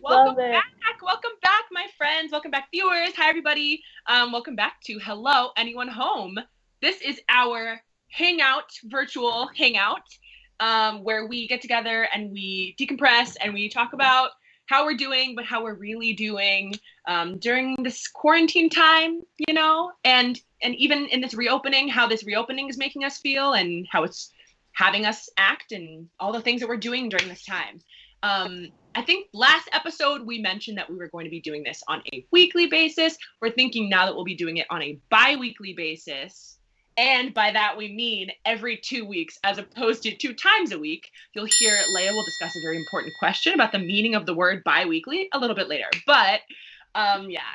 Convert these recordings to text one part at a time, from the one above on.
Welcome back. Welcome back, my friends. Welcome back, viewers. Hi, everybody. Welcome back to Hello, Anyone Home? This is our hangout, virtual hangout, where we get together and we decompress and we talk about how we're doing, but how we're really doing during this quarantine time, and even in this reopening, how this reopening is making us feel and how it's having us act and all the things that we're doing during this time. I think last episode we mentioned that we were going to be doing this on a weekly basis. We're thinking now that we'll be doing it on a bi-weekly basis. And by that we mean every 2 weeks as opposed to 2 times a week. You'll hear Leia will discuss a very important question about the meaning of the word bi-weekly a little bit later. But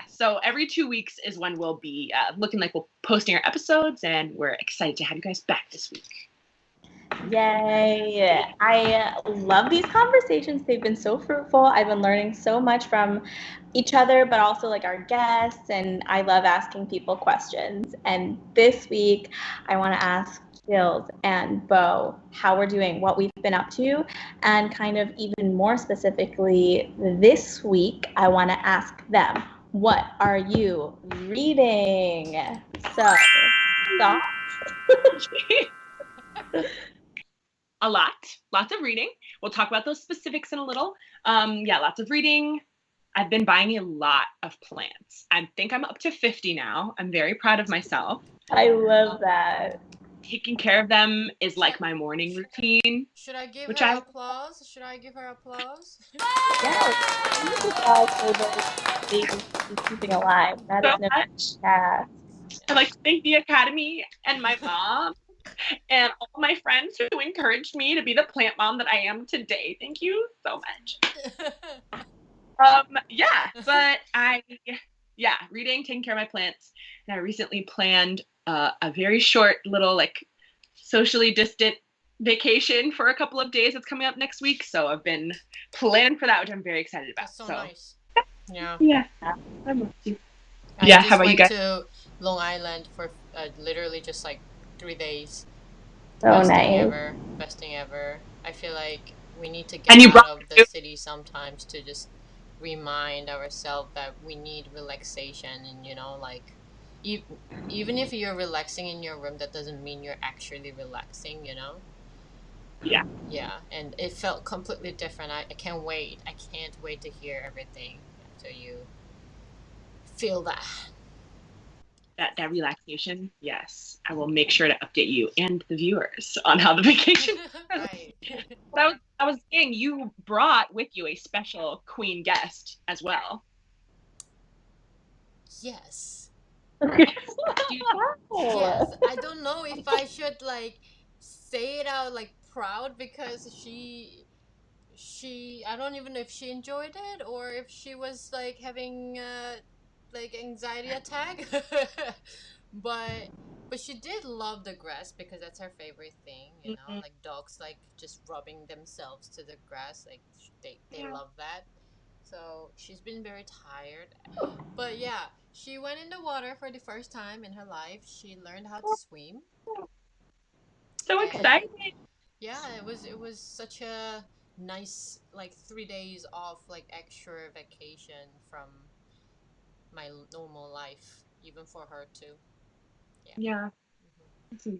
so every 2 weeks is when we'll be looking like we're posting our episodes, and we're excited to have you guys back this week. Yay. I love these conversations. They've been so fruitful. I've been learning so much from each other, but also like our guests, and I love asking people questions. And this week, I want to ask Jills and Bo how we're doing, what we've been up to, and kind of even more specifically, this week, I want to ask them, what are you reading? So, thoughts? Lots of reading. We'll talk about those specifics in a little. Lots of reading. I've been buying a lot of plants. I think I'm up to 50 now. I'm very proud of myself. I love that. Taking care of them is like my morning routine. Should I give her applause? Should I give her applause? Yeah, keeping alive. That is much. I'd like to thank the Academy and my mom and all my friends who encouraged me to be the plant mom that I am today. Thank you so much. Reading, taking care of my plants. And I recently planned a very short little socially distant vacation for a couple of days that's coming up next week. So I've been planning for that, which I'm very excited about. That's so nice. Yeah. I how about you guys? To Long Island for literally just 3 days. So nice. Best thing ever. I feel like we need to get out of the city sometimes to just remind ourselves that we need relaxation, and even if you're relaxing in your room, that doesn't mean you're actually relaxing, Yeah, and it felt completely different. I can't wait to hear everything after you feel that relaxation. Yes, I will make sure to update you and the viewers on how the vacation right. But I was saying, you brought with you a special queen guest as well. Yes. Yes. I don't know if I should say it out proud, because she I don't even know if she enjoyed it or if she was having anxiety attack. but she did love the grass, because that's her favorite thing, Mm-hmm. Dogs just rubbing themselves to the grass, they love that. So she's been very tired, but yeah, she went in the water for the first time in her life. She learned how to swim. So excited. Yeah, it was such a nice 3 days off, extra vacation from my normal life, even for her too. Yeah. Mm-hmm.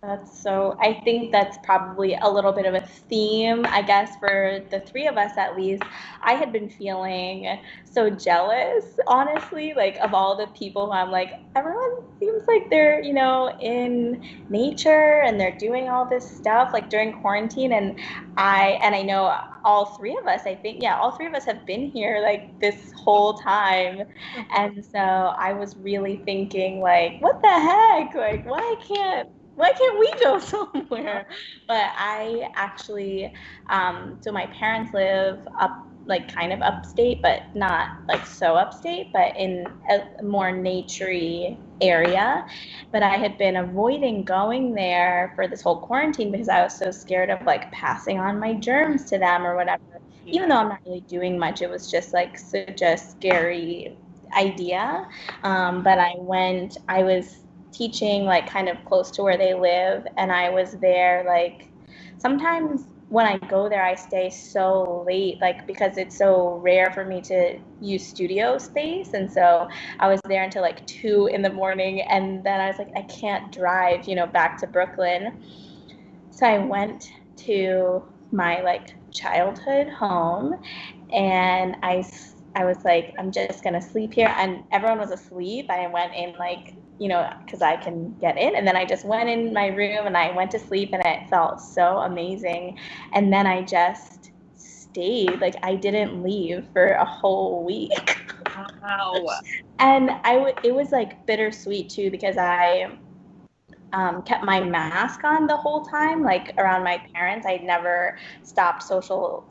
I think that's probably a little bit of a theme, I guess, for the three of us at least. I had been feeling so jealous, honestly, of all the people who I'm everyone seems like they're, in nature and they're doing all this stuff during quarantine. And I know all three of us, I think, all three of us have been here this whole time. And so I was really thinking what the heck? Why can't we go somewhere? But I actually, so my parents live up, kind of upstate, but not so upstate, but in a more naturey area. But I had been avoiding going there for this whole quarantine because I was so scared of passing on my germs to them or whatever. Even though I'm not really doing much, it was just such a scary idea. But I was teaching like kind of close to where they live, and I was there like sometimes when I go there I stay so late, like because it's so rare for me to use studio space, and so I was there until like 2 in the morning, and then I was like I can't drive, back to Brooklyn. So I went to my like childhood home, and I was like, I'm just gonna sleep here, and everyone was asleep. I went in like, because I can get in, and then I just went in my room and I went to sleep, and it felt so amazing. And then I just stayed, like I didn't leave for a whole week. Wow. And it was like bittersweet too, because I kept my mask on the whole time, like around my parents. I never stopped social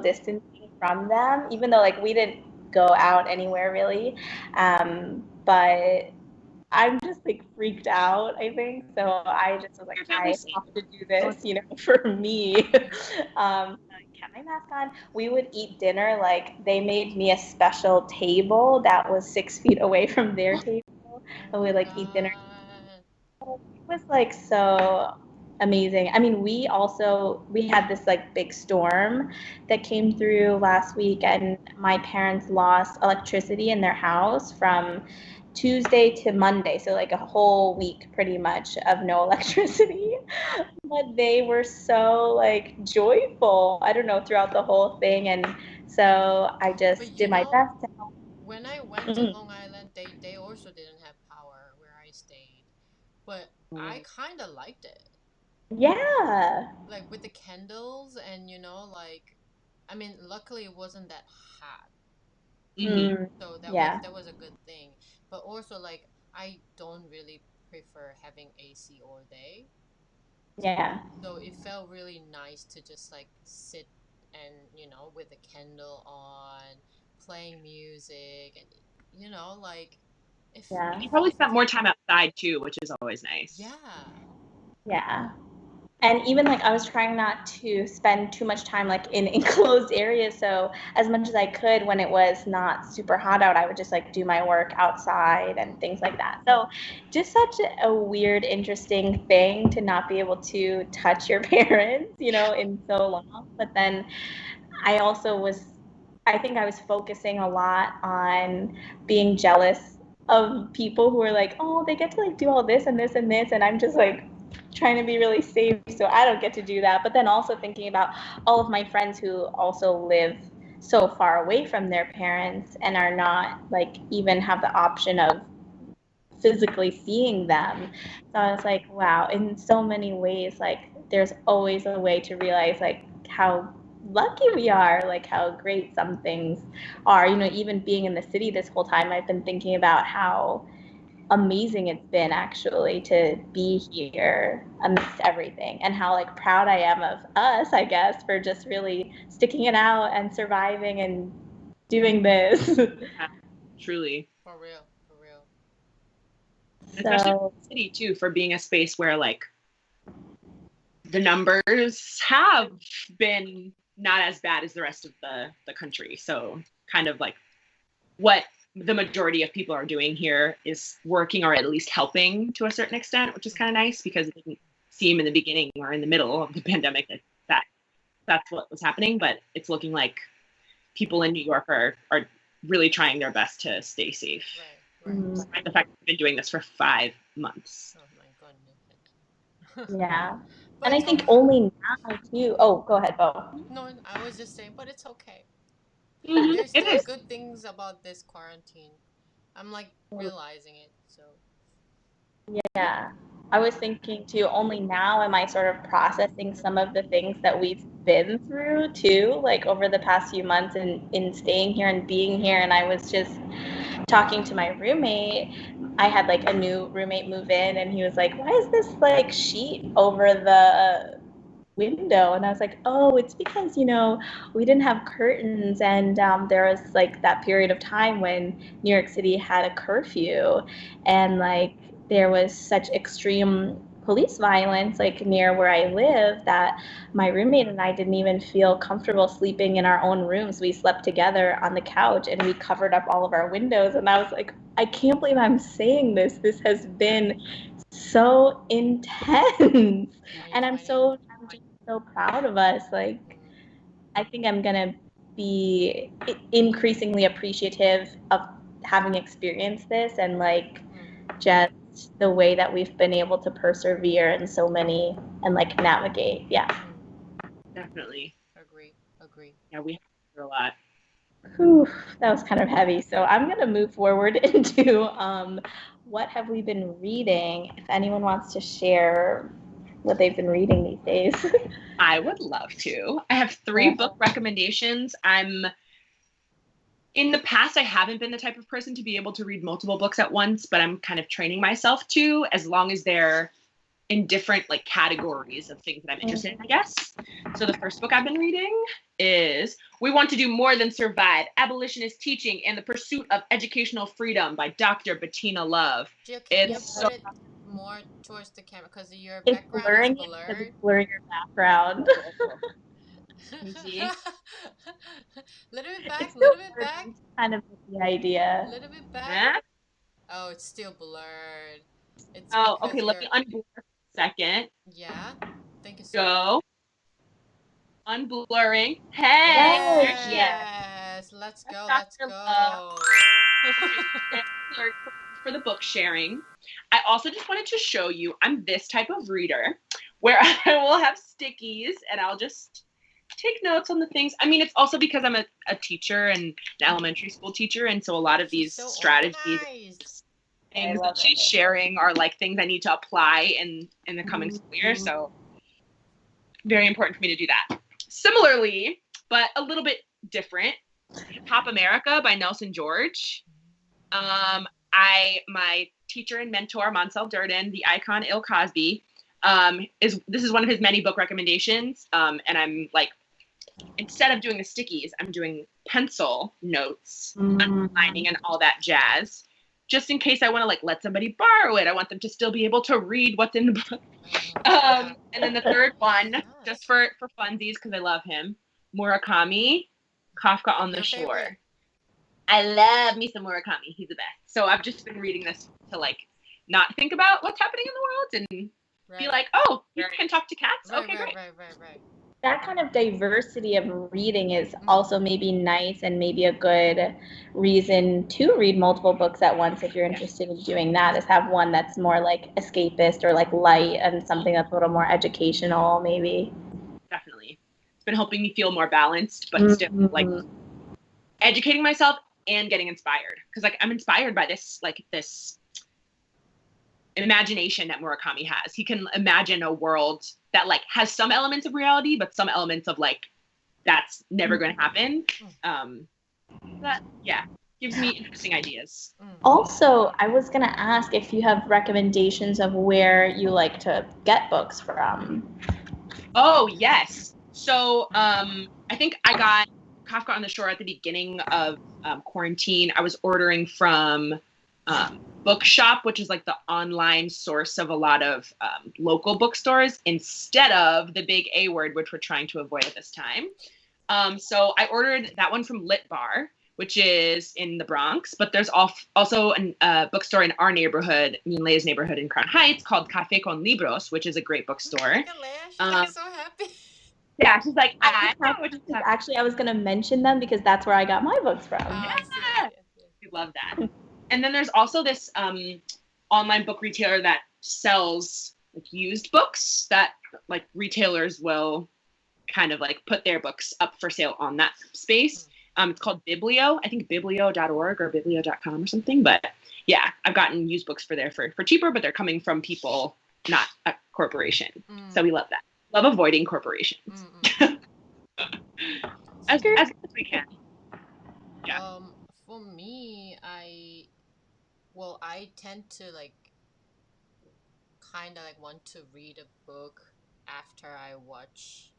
distancing from them, even though like we didn't go out anywhere really. But I'm just like freaked out, I think. So I just was like, I have to do this, for me. I kept my mask on. We would eat dinner, like they made me a special table that was 6 feet away from their table. And we would like eat dinner. It was like so amazing. I mean, we had this like big storm that came through last week, and my parents lost electricity in their house from Tuesday to Monday, so like a whole week pretty much of no electricity. But they were so like joyful, I don't know, throughout the whole thing, and so I just did my best to help. When I went to Long Island, they also didn't have power where I stayed, but I kind of liked it. Yeah. Like with the candles, and like, I mean, luckily it wasn't that hot, so Yeah. that was a good thing. But also, like, I don't really prefer having AC all day. Yeah. So it felt really nice to just like sit and, with a candle on, playing music, and, like, Yeah. You probably spent more time outside too, which is always nice. Yeah. Yeah. And even like I was trying not to spend too much time like in enclosed areas. So as much as I could when it was not super hot out, I would just like do my work outside and things like that. So just such a weird, interesting thing to not be able to touch your parents, in so long. But then I think I was focusing a lot on being jealous of people who are like, oh, they get to like do all this and this and this. And I'm just like trying to be really safe, so I don't get to do that. But then also thinking about all of my friends who also live so far away from their parents and are not like even have the option of physically seeing them. So I was like, wow, in so many ways, like there's always a way to realize like how lucky we are, like how great some things are. Even being in the city this whole time, I've been thinking about how amazing it's been actually to be here amidst everything, and how like proud I am of us, I guess, for just really sticking it out and surviving and doing this. Yeah, truly. For real, for real. Especially in So the city too, for being a space where like the numbers have been not as bad as the rest of the country. So kind of like what the majority of people are doing here is working or at least helping to a certain extent, which is kind of nice because it didn't seem in the beginning or in the middle of the pandemic that that's what was happening. But it's looking like people in New York are really trying their best to stay safe. Right, right. Despite the fact that we've been doing this for 5 months. Oh my goodness. yeah. But And I it's think okay. only now too. Oh, go ahead, Bo. No, I was just saying, but it's okay. Mm-hmm. There's It still is. good things about this quarantine. I'm like realizing it, so. Yeah. I was thinking too, only now am I sort of processing some of the things that we've been through too, like over the past few months in staying here and being here. And I was just talking to my roommate. I had like a new roommate move in, and he was like, why is this like sheet over the window? And I was like, oh, it's because we didn't have curtains, and there was like that period of time when New York City had a curfew, and like there was such extreme police violence like near where I live that my roommate and I didn't even feel comfortable sleeping in our own rooms. We slept together on the couch and we covered up all of our windows. And I was like, I can't believe I'm saying this. This has been so intense. And I'm just so proud of us. Like, I think I'm gonna be increasingly appreciative of having experienced this and like just the way that we've been able to persevere in so many and like navigate. Yeah. Definitely. Agree. Yeah, we have through a lot. Whew, that was kind of heavy. So I'm gonna move forward into what have we been reading? If anyone wants to share what they've been reading these days. I would love to. I have 3 book recommendations. In the past, I haven't been the type of person to be able to read multiple books at once, but I'm kind of training myself to, as long as they're in different like categories of things that I'm interested in, I guess. So the first book I've been reading is We Want to Do More Than Survive, Abolitionist Teaching and the Pursuit of Educational Freedom by Dr. Bettina Love. Jill, can you put it more towards the camera because your background is blurred? It's blurring your background. See? Little bit back, It's little bit back. Kind of the idea. Little bit back. Yeah? Oh, it's still blurred. It's okay, let me unblur for a second. Yeah. Thank you so Go. Unblurring. Hey! Yes. Let's go. Let's Dr. go. For the book sharing. I also just wanted to show you I'm this type of reader where I will have stickies and I'll just take notes on the things. I mean, it's also because I'm a teacher and an elementary school teacher, and so a lot of these strategies, things that she's sharing are like things I need to apply in the coming school year. So very important for me to do that. Similarly, but a little bit different, Hip Hop America by Nelson George. My teacher and mentor, Monsell Durden, the icon Il Cosby, this is one of his many book recommendations. And I'm like, instead of doing the stickies, I'm doing pencil notes, underlining and all that jazz, just in case I want to like let somebody borrow it. I want them to still be able to read what's in the book. And then the third one, just for funsies, because I love him, Murakami, Kafka on the Shore. Favorite. I love me some Murakami. He's the best. So I've just been reading this to like not think about what's happening in the world and be like, oh, you can talk to cats? Okay, great. Right. That kind of diversity of reading is also maybe nice and maybe a good reason to read multiple books at once if you're interested in doing that, is have one that's more like escapist or like light and something that's a little more educational maybe. Definitely. It's been helping me feel more balanced, but still like educating myself and getting inspired. Because like I'm inspired by this imagination that Murakami has. He can imagine a world that like has some elements of reality, but some elements of like that's never going to happen. That gives me interesting ideas. Also, I was going to ask if you have recommendations of where you like to get books from. Oh yes. So I think I got Kafka on the Shore at the beginning of quarantine. I was ordering from Bookshop, which is like the online source of a lot of local bookstores, instead of the big A word, which we're trying to avoid at this time. So I ordered that one from Lit Bar, which is in the Bronx, but there's also a bookstore in our neighborhood, Leia's neighborhood in Crown Heights, called Café con Libros, which is a great bookstore. She's so happy. Yeah, she's like, actually, I was going to mention them because that's where I got my books from. Yeah. We love that. And then there's also this online book retailer that sells like used books that like retailers will kind of like put their books up for sale on that space. It's called Biblio. I think biblio.org or biblio.com or something. But yeah, I've gotten used books for cheaper, but they're coming from people, not a corporation. So we love that. Love avoiding corporations. as good as we can. Yeah. For me, I tend to like kind of like want to read a book after I watch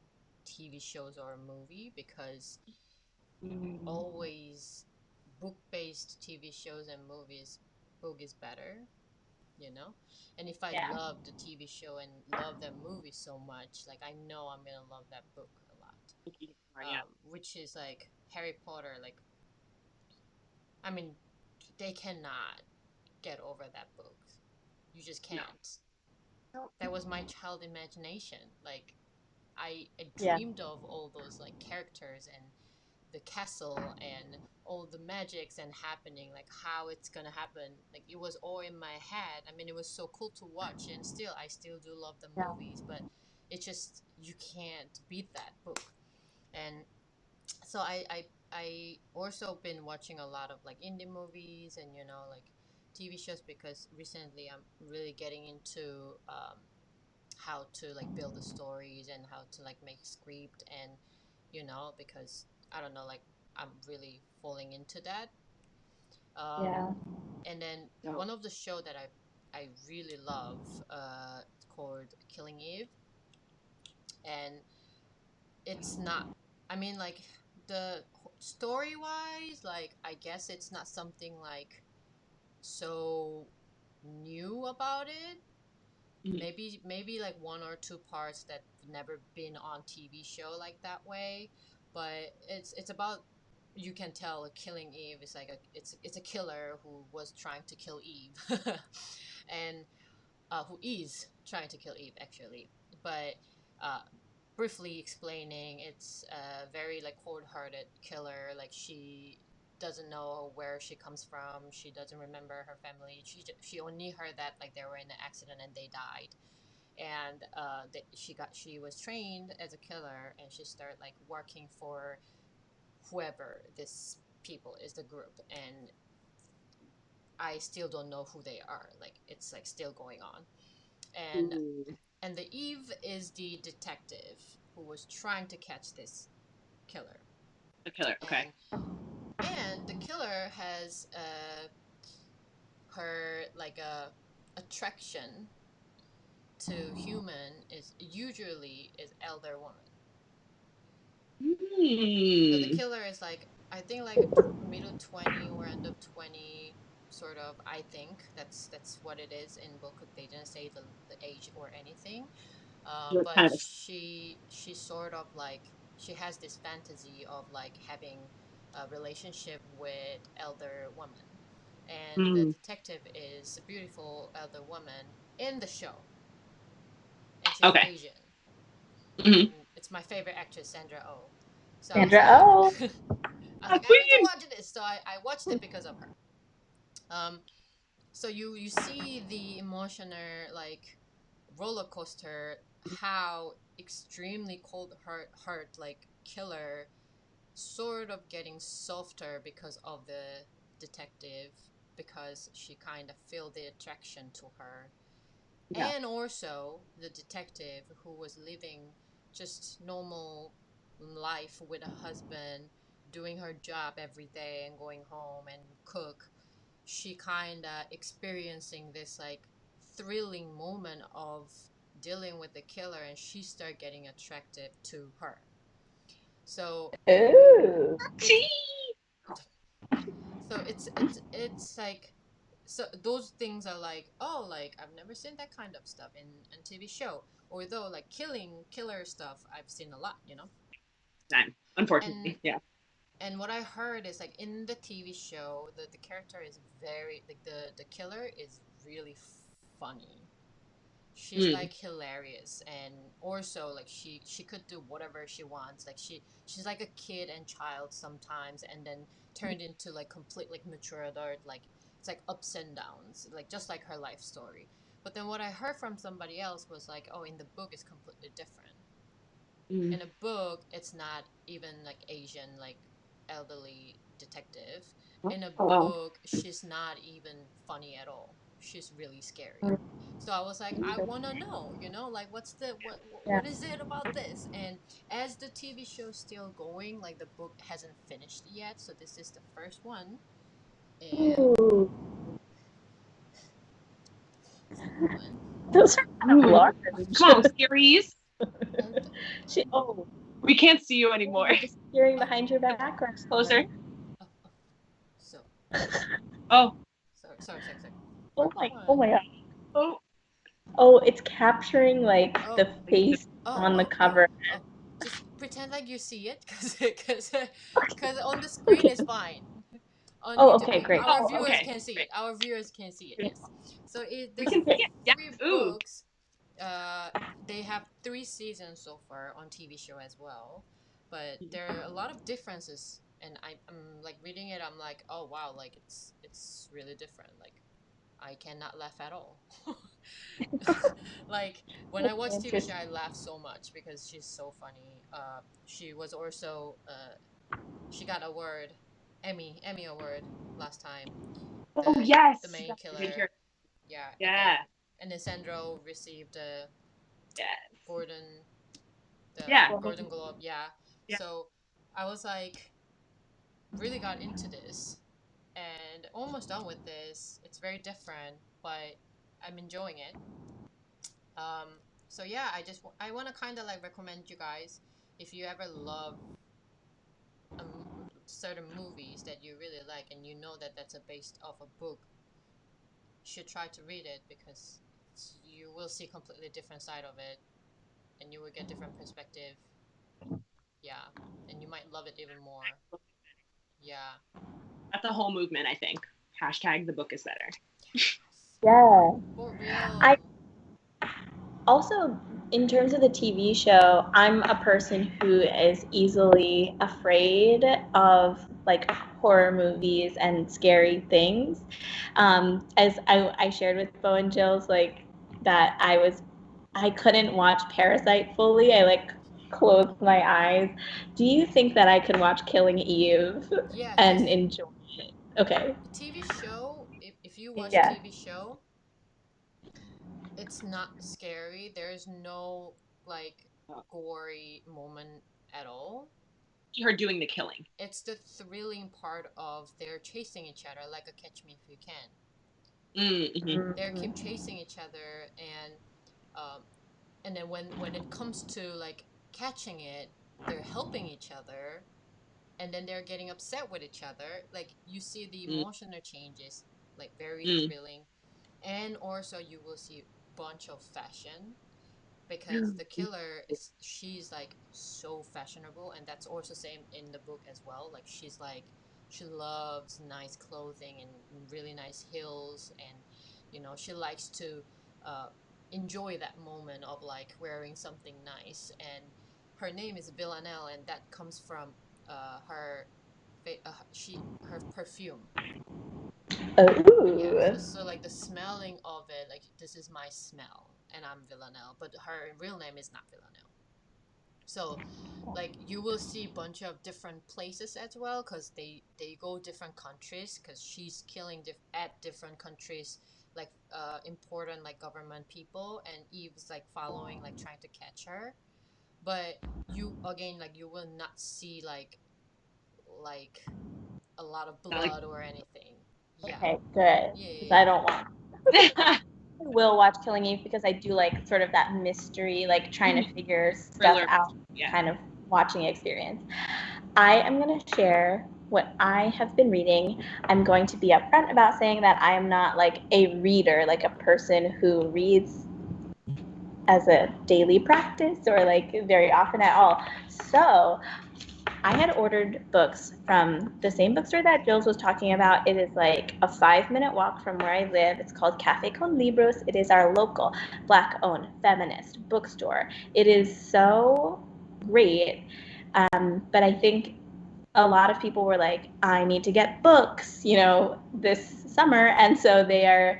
TV shows or a movie, because always book-based TV shows and movies, book is better. you know. And if I Yeah. love the TV show and love that movie so much, like I know I'm gonna love that book a lot. Yeah. Which is like Harry Potter. Like, I mean, they cannot get over that book. You just can't. No. That was my child imagination. Like, I Yeah. dreamed of all those like characters and the castle and all the magics and happening, like how it's gonna happen. Like it was all in my head. I mean, it was so cool to watch, and still I still do love the Yeah. movies, but it just you can't beat that book. And so I also been watching a lot of like indie movies and like TV shows because recently I'm really getting into how to like build the stories and how to like make script and because I don't know, like I'm really falling into that. Yeah. And then one of the show that I really love, it's called Killing Eve, and it's not. I mean, like the story wise, like I guess it's not something like so new about it. Maybe like one or two parts that never been on TV show like that way, but it's about, you can tell Killing Eve is like it's a killer who was trying to kill Eve, and who is trying to kill Eve actually, but uh, briefly explaining, it's a very like cold-hearted killer. Like she doesn't know where she comes from. She doesn't remember her family. She only heard that like they were in an accident and they died. And she was trained as a killer, and she started like working for whoever this people is, the group, and I still don't know who they are. Like it's like still going on, and the Eve is the detective who was trying to catch this killer. The killer. Okay. And the killer has her like a attraction to human is usually is elder woman. So the killer is like, I think like a middle 20 or end of 20 sort of. I think that's what it is in book. They didn't say the age or anything. But Kind of. she sort of like, she has this fantasy of like having a relationship with elder woman, and the detective is a beautiful elder woman in the show, and she's Okay. Asian, Mm-hmm. and it's my favorite actress, Sandra Oh. So Sandra Oh. I was like, I need to watch this, so I watched it because of her. So you see the emotional like roller coaster, how extremely cold heart like killer sort of getting softer because of the detective, because she kind of feel the attraction to her. Yeah. And also the detective who was living just normal life with a husband, doing her job every day and going home and cook, she kind of experiencing this like thrilling moment of dealing with the killer, and she started getting attracted to her. So Ooh. it's it's like, so those things are like, oh, like I've never seen that kind of stuff in TV show, although like killer stuff I've seen a lot, Time. and Unfortunately. Yeah. and what I heard is like in the TV show, the character is very like the killer is really funny. She's like hilarious, and also like she could do whatever she wants. Like she's like a kid and child sometimes, and then turned into like complete like mature adult. Like it's like ups and downs, like just like her life story. But then what I heard from somebody else was like, oh, in the book it's completely different. In a book it's not even like Asian like elderly detective. In a Oh, wow. book she's not even funny at all, she's really scary. So I was like, I want to know, like what's the Yeah. what is it about this? And as the TV show's still going, like the book hasn't finished yet, so this is the first one. And Ooh. second one. Those are kind of large. Come on, scaries. Oh, We can't see you anymore. just hearing behind your back or Closer. Oh, oh. So Oh. sorry. Oh First my, one. oh my God. Oh, Oh, it's capturing like Oh, the face oh, on the oh, oh, cover. oh. Just pretend like you see it, cause on the screen Okay. is fine. On Oh, YouTube, okay, great. our oh, viewers okay. can see it. Great. Our viewers can see it. Yes. So We there's can see it. Yeah. three Ooh. books. They have 3 seasons so far on TV show as well, but there are a lot of differences. And I'm like reading it. I'm like, oh wow, like it's really different. Like I cannot laugh at all. Like when I That's watch TV show, interesting. I laugh so much because she's so funny. She was also she got award, Emmy award last time. Oh The yes. main Yes. The main killer, character. yeah, Yeah. and then Sandro received Yes. Gordon the Yeah. Golden Globe, yeah. Yeah. So I was like really got into this and almost done with this. It's very different, but I'm enjoying it. Um, so yeah, I want to kind of like recommend you guys if you ever love certain movies that you really like and you know that that's a based off a book, you should try to read it because you will see completely different side of it and you will get different perspective. Yeah, and you might love it even more. Yeah. That's a whole movement, I think. Hashtag the book is better. Yes. Yeah. For I real. also, in terms of the TV show, I'm a person who is easily afraid of like horror movies and scary things. As I shared with Bo and Jill's, like that I couldn't watch Parasite fully. I like closed my eyes. Do you think that I could watch Killing Eve Yeah, and because enjoy it? Okay. TV show, if you watch Yeah. TV show, it's not scary. There's no like gory moment at all. Her doing the killing. It's the thrilling part of they're chasing each other like a Catch Me If You Can. Mm-hmm. They Mm-hmm. keep chasing each other, um, and then when it comes to like catching it, they're helping each other, and then they're getting upset with each other. Like you see the emotional changes, like very Mm-hmm. thrilling, and also you will see bunch of fashion because the killer is she's like so fashionable, and that's also same in the book as well. Like she's like she loves nice clothing and really nice heels, and she likes to uh, enjoy that moment of like wearing something nice. And her name is Villanelle, and that comes from her her perfume. Yeah, Oh. so like the smelling of it, like this is my smell, and I'm Villanelle, but her real name is not Villanelle. So, like you will see a bunch of different places as well, cause they go different countries, cause she's killing at different countries, like important like government people, and Eve's like following, like trying to catch her. But you again, like you will not see like a lot of Not like blood or anything. Yeah, Okay, good. yeah, Because yeah, I yeah. don't want. I will watch Killing Eve because I do like sort of that mystery, like trying to figure stuff thriller. out, Yeah. kind of watching experience. I am going to share what I have been reading. I'm going to be upfront about saying that I am not like a reader, like a person who reads as a daily practice or like very often at all. So I had ordered books from the same bookstore that Jules was talking about. It is like a 5-minute walk from where I live. It's called Cafe Con Libros. It is our local Black owned feminist bookstore. It is so great. But I think a lot of people were like, I need to get books, this summer. And so they are,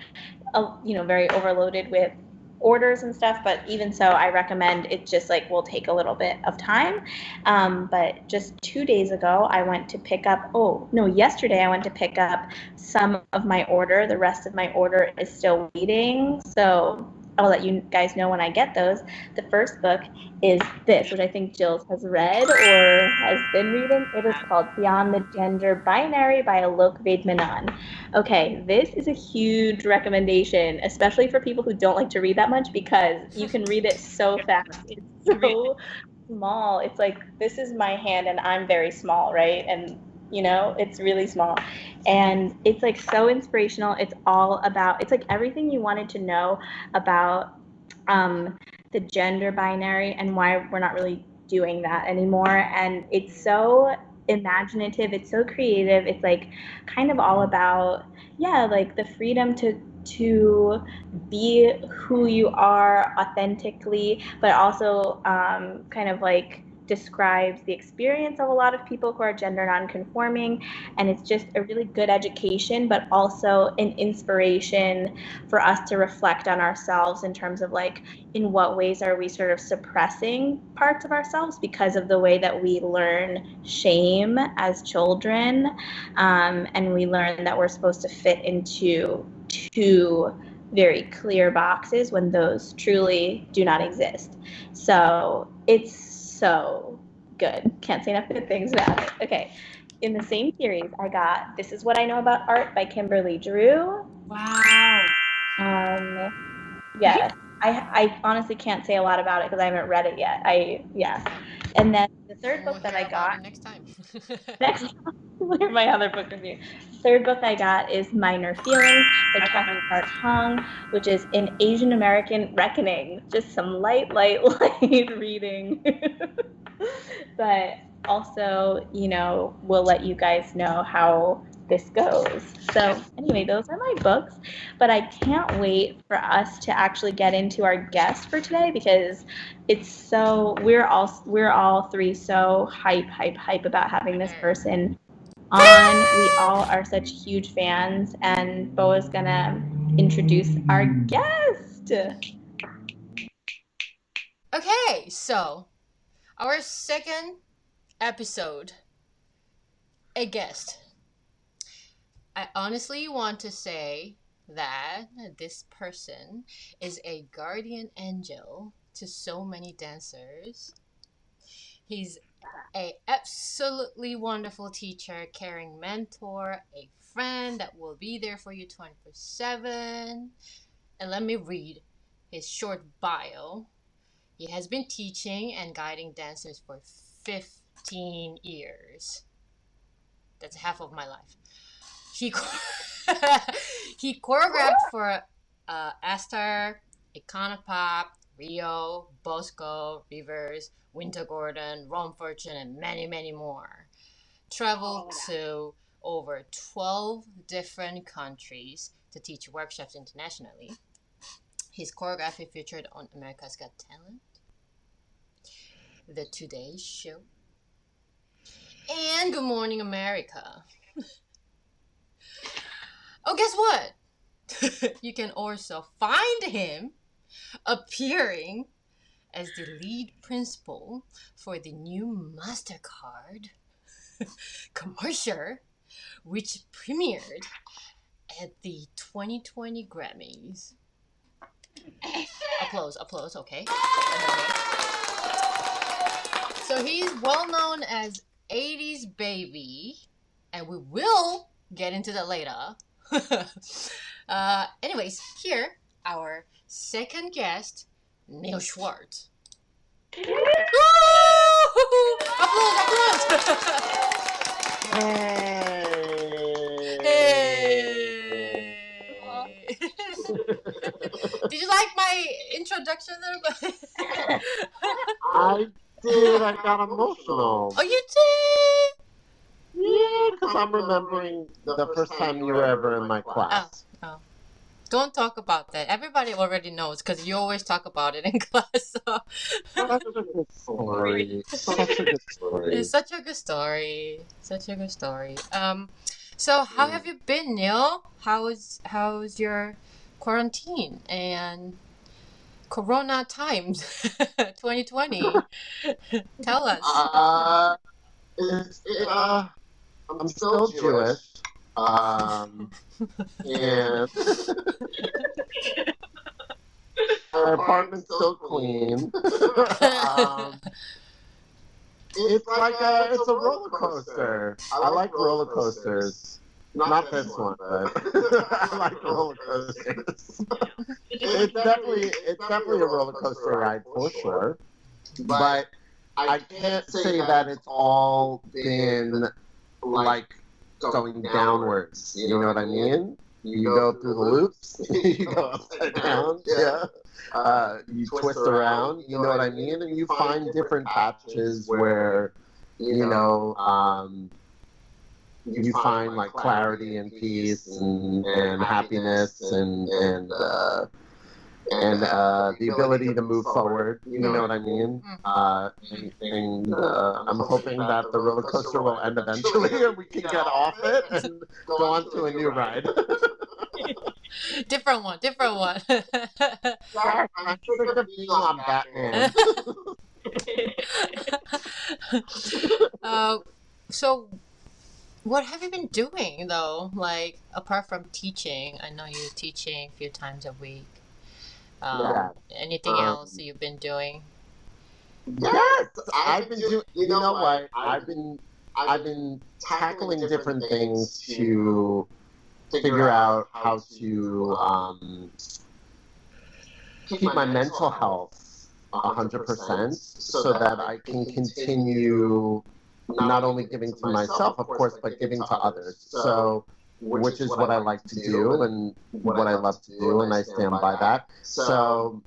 very overloaded with orders and stuff. But even so, I recommend it just like will take a little bit of time. But just 2 days ago, I went to pick up, oh, no, yesterday I went to pick up some of my order. The rest of my order is still waiting. So I'll let you guys know when I get those. The first book is this, which I think Jill has read or has been reading. It is called Beyond the Gender Binary by Alok Vaid-Menon. Okay, this is a huge recommendation, especially for people who don't like to read that much because you can read it so fast. It's so small. It's like this is my hand and I'm very small, right? And you know, it's really small. And it's like so inspirational. It's all about, it's like everything you wanted to know about the gender binary and why we're not really doing that anymore. And it's so imaginative, it's so creative. It's like kind of all about, yeah, like the freedom to be who you are authentically, but also kind of like describes the experience of a lot of people who are gender nonconforming. And it's just a really good education, but also an inspiration for us to reflect on ourselves in terms of like, in what ways are we sort of suppressing parts of ourselves because of the way that we learn shame as children, and we learn that we're supposed to fit into two very clear boxes when those truly do not exist. So it's so good. Can't say enough good things about it. Okay. In the same series, I got This Is What I Know About Art by Kimberly Drew. Wow. Yes. I honestly can't say a lot about it because I haven't read it yet. Yeah. And then the third We'll book that hear I about got, it next time. next, my other book review. The third book I got is Minor Feelings by Catherine Hart Hong, which is an Asian American reckoning. Just some light reading. But also, you know, we'll let you guys know how this goes. So anyway, those are my books, but I can't wait for us to actually get into our guest for today because it's so we're all three so hype about having this person on. We all are such huge fans, and Boa's gonna introduce our guest. Okay, so our second episode, a guest. I honestly want to say that this person is a guardian angel to so many dancers. He's a absolutely wonderful teacher, caring mentor, a friend that will be there for you 24/7. And let me read his short bio. He has been teaching and guiding dancers for 15 years. That's half of my life. He he choreographed for Astor, Econopop, Rio, Bosco, Rivers, Winter Gordon, Rome Fortune, and many, many more. Traveled to over 12 different countries to teach workshops internationally. His choreography featured on America's Got Talent, The Today Show, and Good Morning America. Oh, guess what? You can also find him appearing as the lead principal for the new MasterCard commercial, which premiered at the 2020 Grammys. Applause, okay. So he's well known as 80s Baby, and we will get into that later. Anyways, here, our second guest, Neil Schwartz. Applause! Hey! Did you like my introduction there? I did. I got emotional. Oh, you did? Yeah, because I'm remembering the first time you were ever in my class. Oh. Don't talk about that. Everybody already knows because you always talk about it in class. So. Such a good story. Such a good story. It's such a good story. So how have you been, Neil? How's your quarantine and Corona times 2020? Tell us. I'm still Jewish. And my apartment's still clean. It's like it's a roller coaster. I like roller coasters. Not this one, but I like roller coasters. It's definitely a roller coaster ride for sure. But I can't say that it's all been like going downwards. You know what I mean? You go through the loops, you go upside down, yeah. You twist around, you know what I mean? And you find different patches where, you know, you find like clarity and peace and happiness and the ability to move forward. You know what I mean? I'm hoping that the roller coaster will end eventually and we can get off it and go on to a new ride. Different one. Yeah, I'm sick of being on Batman. So what have you been doing though? Like apart from teaching, I know you're teaching a few times a week. Anything else you've been doing? Yes, I've been doing. You know what? I've been tackling different things to figure out how to keep my mental health 100%, so that I can continue not only giving to myself, of course, but giving to others. So, which is what I like to do and what I love to do, and I stand by that. So,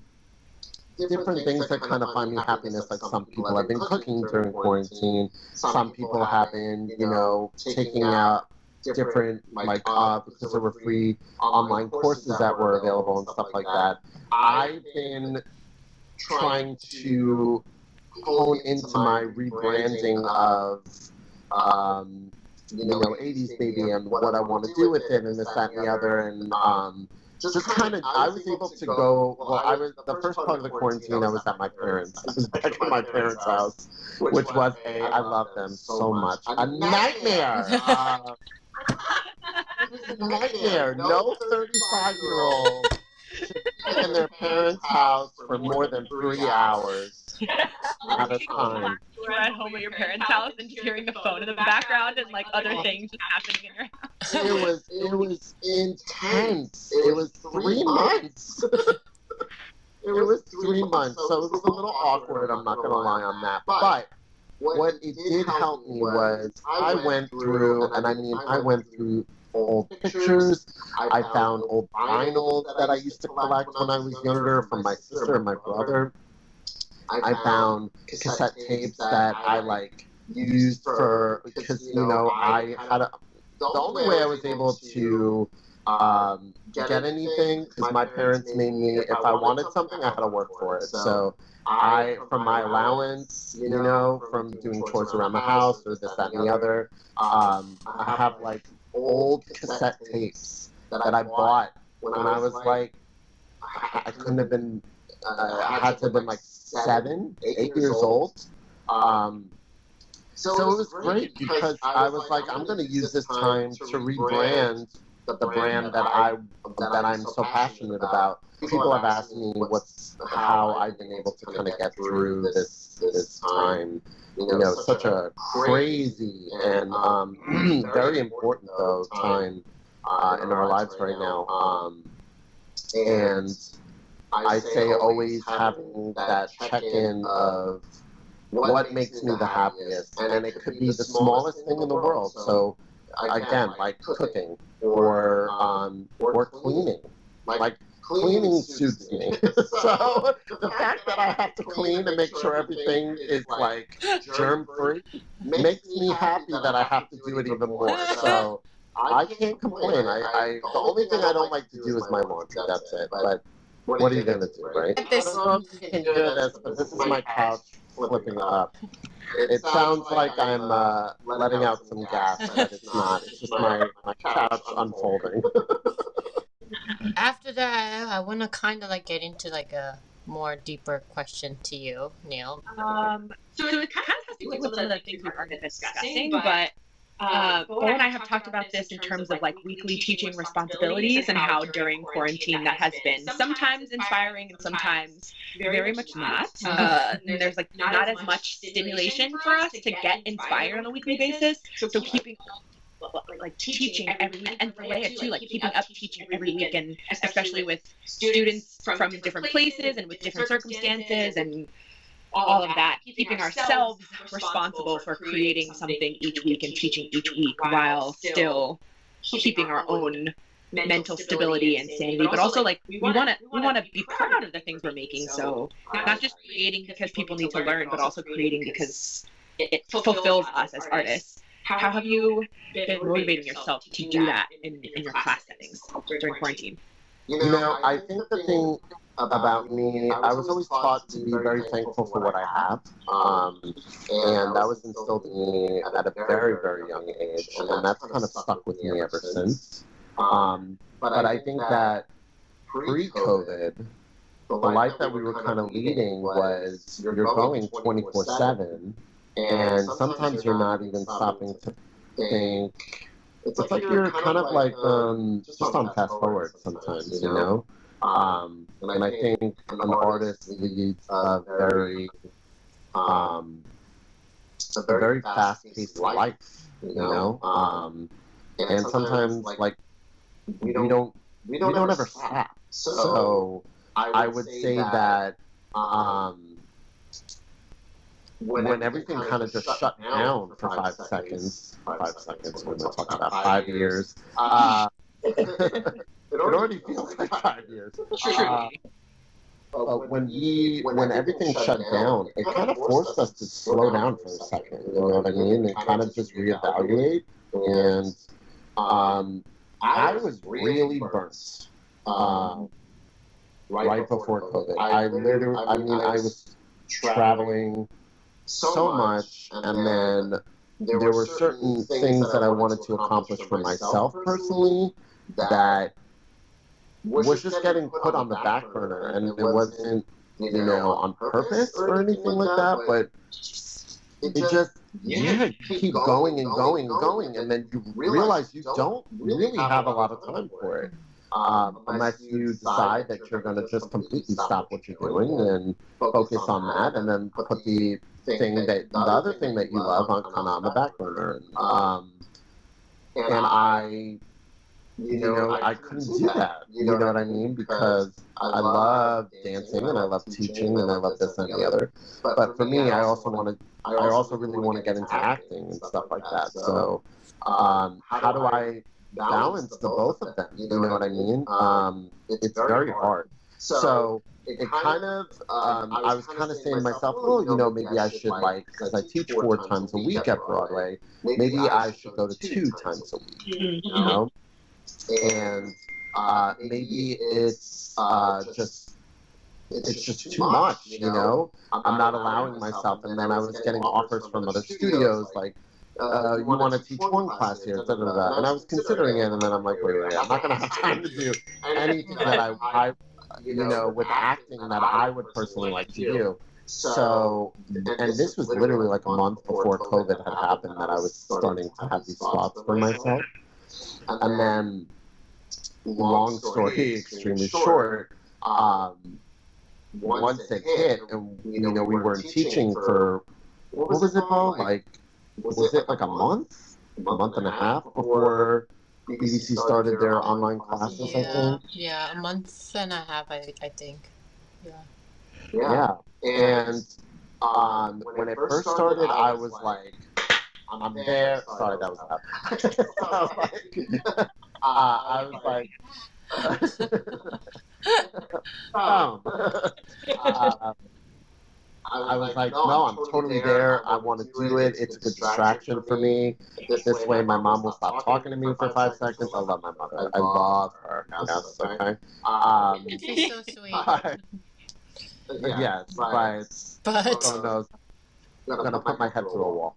different things that kind of find me happiness, like some people have been cooking during quarantine, some people have been, you know, taking out different, like, because there were free online courses that were available and stuff like that. I've been trying to hone into my rebranding of, you know, 80s baby and what I want to do with it and this, that, and the other. And just kind of, I was able to go, well, the first part of the quarantine, I was at my parents'. I was back at my parents' house, which was I love them so much. A nightmare! It was a nightmare. No 35-year-old should be in their parents' house for more than 3 hours at a time. You were at home at your parents' house and just hearing the phone in the background and like other things just happening in your house. It was intense. It was 3 months. It was 3 months, so it was a little awkward. I'm not gonna lie on that, but what it did help me was I went through old pictures. I found old vinyls that I used to collect when I was younger from my sister and my brother. I found cassette tapes that I like used for, because, you know, the only way I was able to get anything, because my parents made me, if I wanted something, I had to work for it. So from my allowance, you know, from doing chores around the house or this, that, and the other, I have like old cassette tapes that I bought when I was like, I couldn't have been, I had to have been like 7, 8 years old. So it was great because I was like, I'm going to use this time to rebrand the brand that I'm so passionate about. People have asked me how I've been able to kind of get through this time. You know, such a crazy and very important though time in our lives right now. And I say always having that check-in of what makes me the happiest, and it could be the smallest thing in the world. So again, like cooking or cleaning, like cleaning suits me. So the fact that I have to clean and make sure everything is like germ-free makes me happy that I have to do it even more. So I can't complain. The only thing I don't like to do is my laundry. That's it. But what are you gonna do, right? I don't know if you can hear this, but this is my couch flipping up. It sounds like I'm letting out some gas, but it's not. It's just my couch unfolding. After that, I want to kind of like get into like a more deeper question to you, Neil. So it kind of has to do with some of the things we've already been discussing, but Bo and I have talked about this in terms of like weekly teaching responsibilities and how during quarantine that has been sometimes inspiring and sometimes very much not. And there's like not as much stimulation for us to get inspired on a weekly basis. So keeping like teaching every week, and for Leia too, like keeping up teaching every week, and especially with students from different places and with different circumstances, and all of that, keeping ourselves responsible for creating something each week and teaching each week while still keeping our own mental stability and sanity, but also like we want to be proud of the things we're making. So not just creating because people need to learn, but also creating because it fulfills us as artists. How have you been motivating yourself to do that in your class settings during quarantine? I think the thing about me, I was always taught to be very thankful for what I have. And that was instilled in me at a very, very young age. And that's kind of stuck with me ever since. But I think that pre-COVID, the life that we were kind of leading was you're going 24/7, and sometimes you're not even stopping to think. It's like you're kind of like just on fast forward sometimes, and I think an artist leads a very fast-paced life, and sometimes like we don't ever stop. So I would say that when everything kind of just shut down for 5 seconds, we're going to talk about 5 years. It already feels like 5 years. When everything shut down, it kind of forced us to slow down for a second. You know what I mean? And kind of just reevaluate. And I was really burnt right before COVID. I was traveling so much, and then there were certain things that I wanted to accomplish for myself personally that was just getting put on the back burner, and it wasn't, on purpose or anything like that, but it just, you keep going and going and going, and then you realize you don't really have a lot of time for it. Unless you decide that you're going to just completely stop what you're doing and focus on that, and then put the other thing that you love on kind of on the back burner. And I couldn't do that. You know what I mean? Because I love dancing and I love teaching and I love this and the other. But for me, I also really want to get into acting and stuff like that. So, how do I balance the both of them? You know what I mean? It's very hard. So it kind of, I was kind of saying to myself, well, maybe I should, because I teach 4 times a week at Broadway, maybe I should go to 2 times a week, And maybe it's just too much, I'm not allowing myself. And then I was getting offers from other studios, like, you want to teach 1 class here, da, da, da. And I was considering it, and then I'm like, wait, I'm not going to have time to do anything that I with acting that I would personally like to do. So, and this was literally like a month before COVID had happened that I was starting to have these thoughts for myself. And then, long story extremely short, once it hit, and we weren't teaching for, what was it, Bo? Was it like a month and a half before BBC started their online classes, I think? Yeah, a month and a half, I think. Yeah. And when it first started, I was like, I'm there. Sorry, that was loud. I was like, I was like, no, I'm totally there. I want to do it. It's a good distraction for me. This way, my mom will stop talking to me for 5 seconds. I love my mother. I love her. Yes, okay. She's so sweet. Yes, but who knows? I'm gonna put my head through a wall.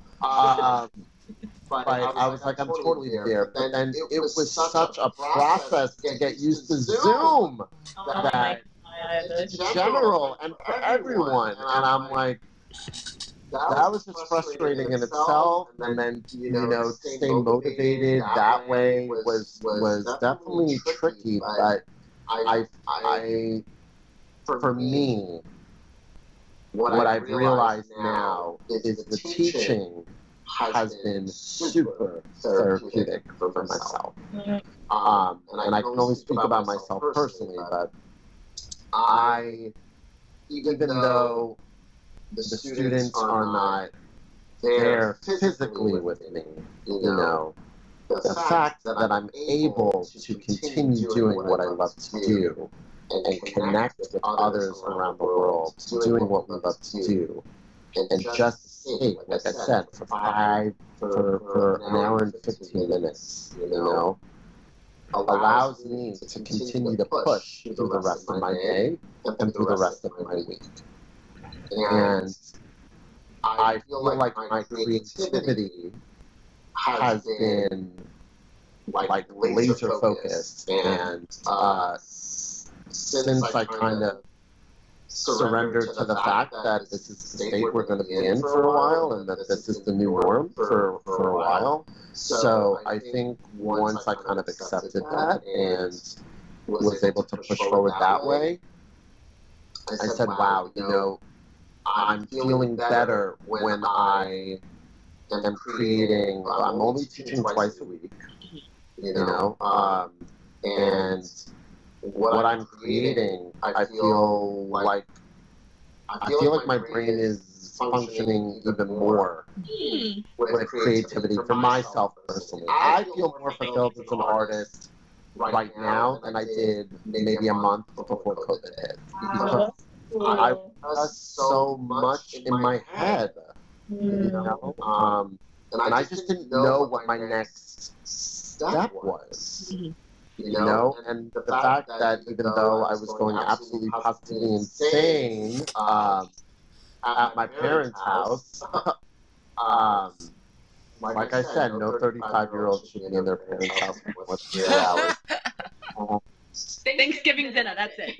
But I was like, I'm totally there. But then it was such a process to get used to Zoom that in general and for everyone. And I'm like, that was just frustrating in itself. And then, staying motivated that way was definitely tricky. But for me, what I've realized now is the teaching has been super therapeutic for myself. And I can only speak about myself personally, but even though the students are not there physically with me, you know, the fact that I'm able to continue doing what I love to do and connect with others around the world, doing what we love to do, and just stay, like I said, for an hour and 15 minutes, you know, allows me to continue to push through the rest of my day and through the rest of my week. And I feel like my creativity has been like laser focused, and since I kind of surrendered to the fact that this is the state we're going to be in for a while, and that this is the new norm for a while. So I think once I kind of accepted that and was able to push forward that way, I said, wow, you know, I'm feeling better when I am creating. I'm only teaching twice a week, you know, and what I'm creating, I feel like my brain is functioning even more with creativity for myself personally. I feel more fulfilled as an artist right now than I did maybe a month before COVID hit, because I was so much in my head, you know, and I just didn't know what my next step was. You know, and the fact that even though I was going absolutely positively insane at my parents' house, like I said, no 35-year-old should be in their parents' house for more than 3 hours. Thanksgiving dinner, that's it.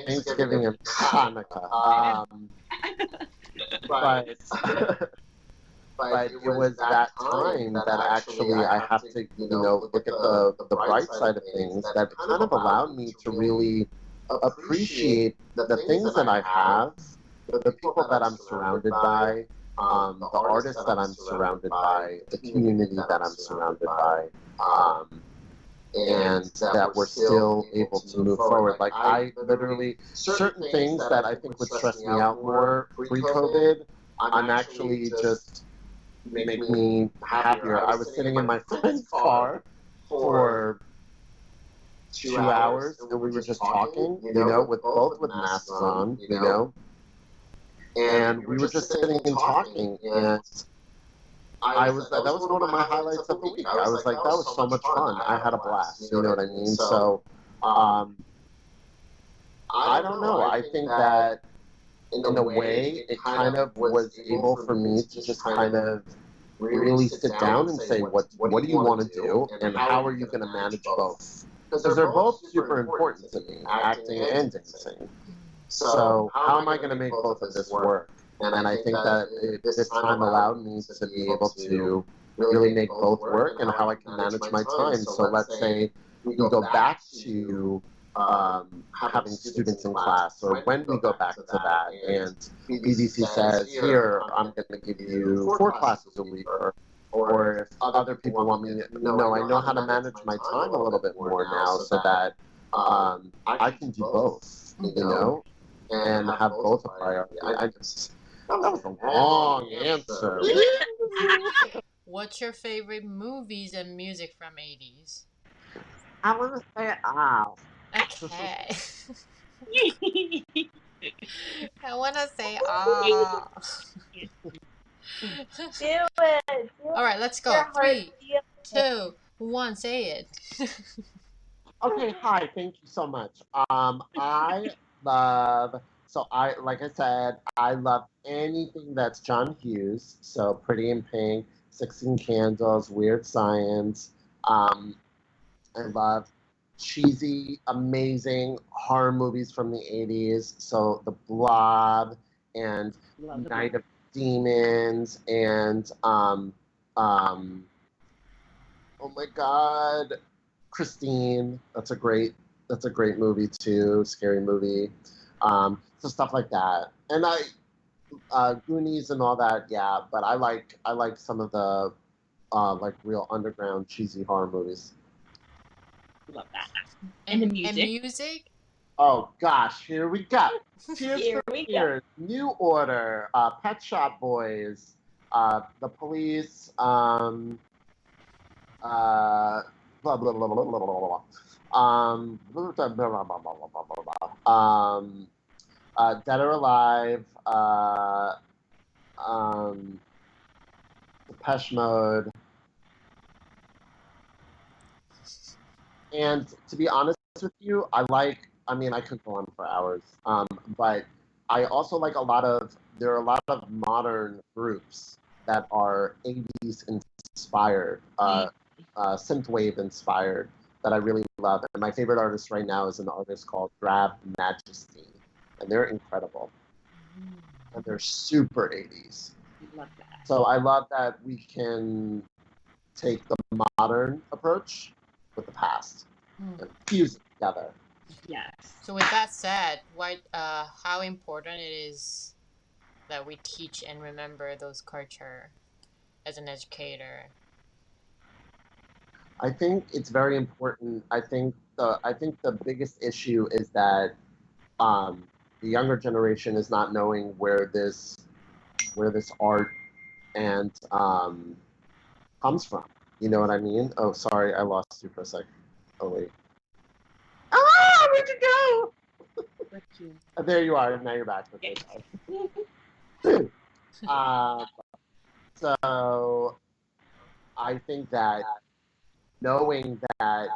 Thanksgiving and Hanukkah. But but it was that time that actually I have to, you know, look at the bright side of things, that kind of allowed me to really appreciate the things that I have, the people that I'm surrounded by, the artists that I'm surrounded by, the community that I'm surrounded by, and that we're still able to move forward. Like I literally, certain things that I think would stress me out more pre-COVID, I'm actually just make me happier. I was sitting in my friend's car for 2 hours, and we were just talking, you know, with masks on, you know, and we were just sitting and talking, and that was one of my highlights of the week. I was like, that was so much fun. I had a blast, you know what I mean? So, I don't know. I think that in a way, it kind of was able for me to just kind of really sit down and say, what do you want to do, and how are you going to manage both? Because they're both super important to me, acting and dancing. So how am I going to make both of this work? And I think that this time allowed me to be able to really make both work, and how I can manage my time. So let's say we go back to having students in class, or when we go back to that, and BDC says, here, I'm going to give you 4 classes a week, or if other people want me, no, I know how to manage my time a little bit more now, so that I can do both, you know, and have both a priority. That was a long answer. What's your favorite movies and music from 80s? I want to say, Okay. I want to say ah. Do it. All right, let's go. 3, 2, 1, say it. Okay, hi, thank you so much. I love, like I said, I love anything that's John Hughes, so Pretty in Pink, 16 Candles, Weird Science. I love cheesy, amazing horror movies from the 80s, so The Blob, and Night of Demons, and, oh my God, Christine. That's a great movie too. Scary movie. So stuff like that. And Goonies and all that. Yeah, but I like some of the like real underground cheesy horror movies. Love that. And the music. And music? Oh gosh, here we go. Tears Here for we go. Fears, New Order, Pet Shop Boys, The Police, blah blah blah blah blah blah blah. Dead or Alive, Depeche Mode, and to be honest with you, I mean, I could go on for hours, but I also like there are a lot of modern groups that are 80s inspired, synthwave inspired, that I really love. And my favorite artist right now is an artist called Drab Majesty, and they're incredible. And they're super 80s. Love that. So I love that we can take the modern approach with the past and fuse it together. Yes. So with that said, how important it is that we teach and remember those culture as an educator? I think it's very important. I think the biggest issue is that the younger generation is not knowing where this art and comes from. You know what I mean? Oh, sorry, I lost you for a sec. Oh wait. Ah, where'd you go? There you are. Now you're back. Okay. So I think that knowing that,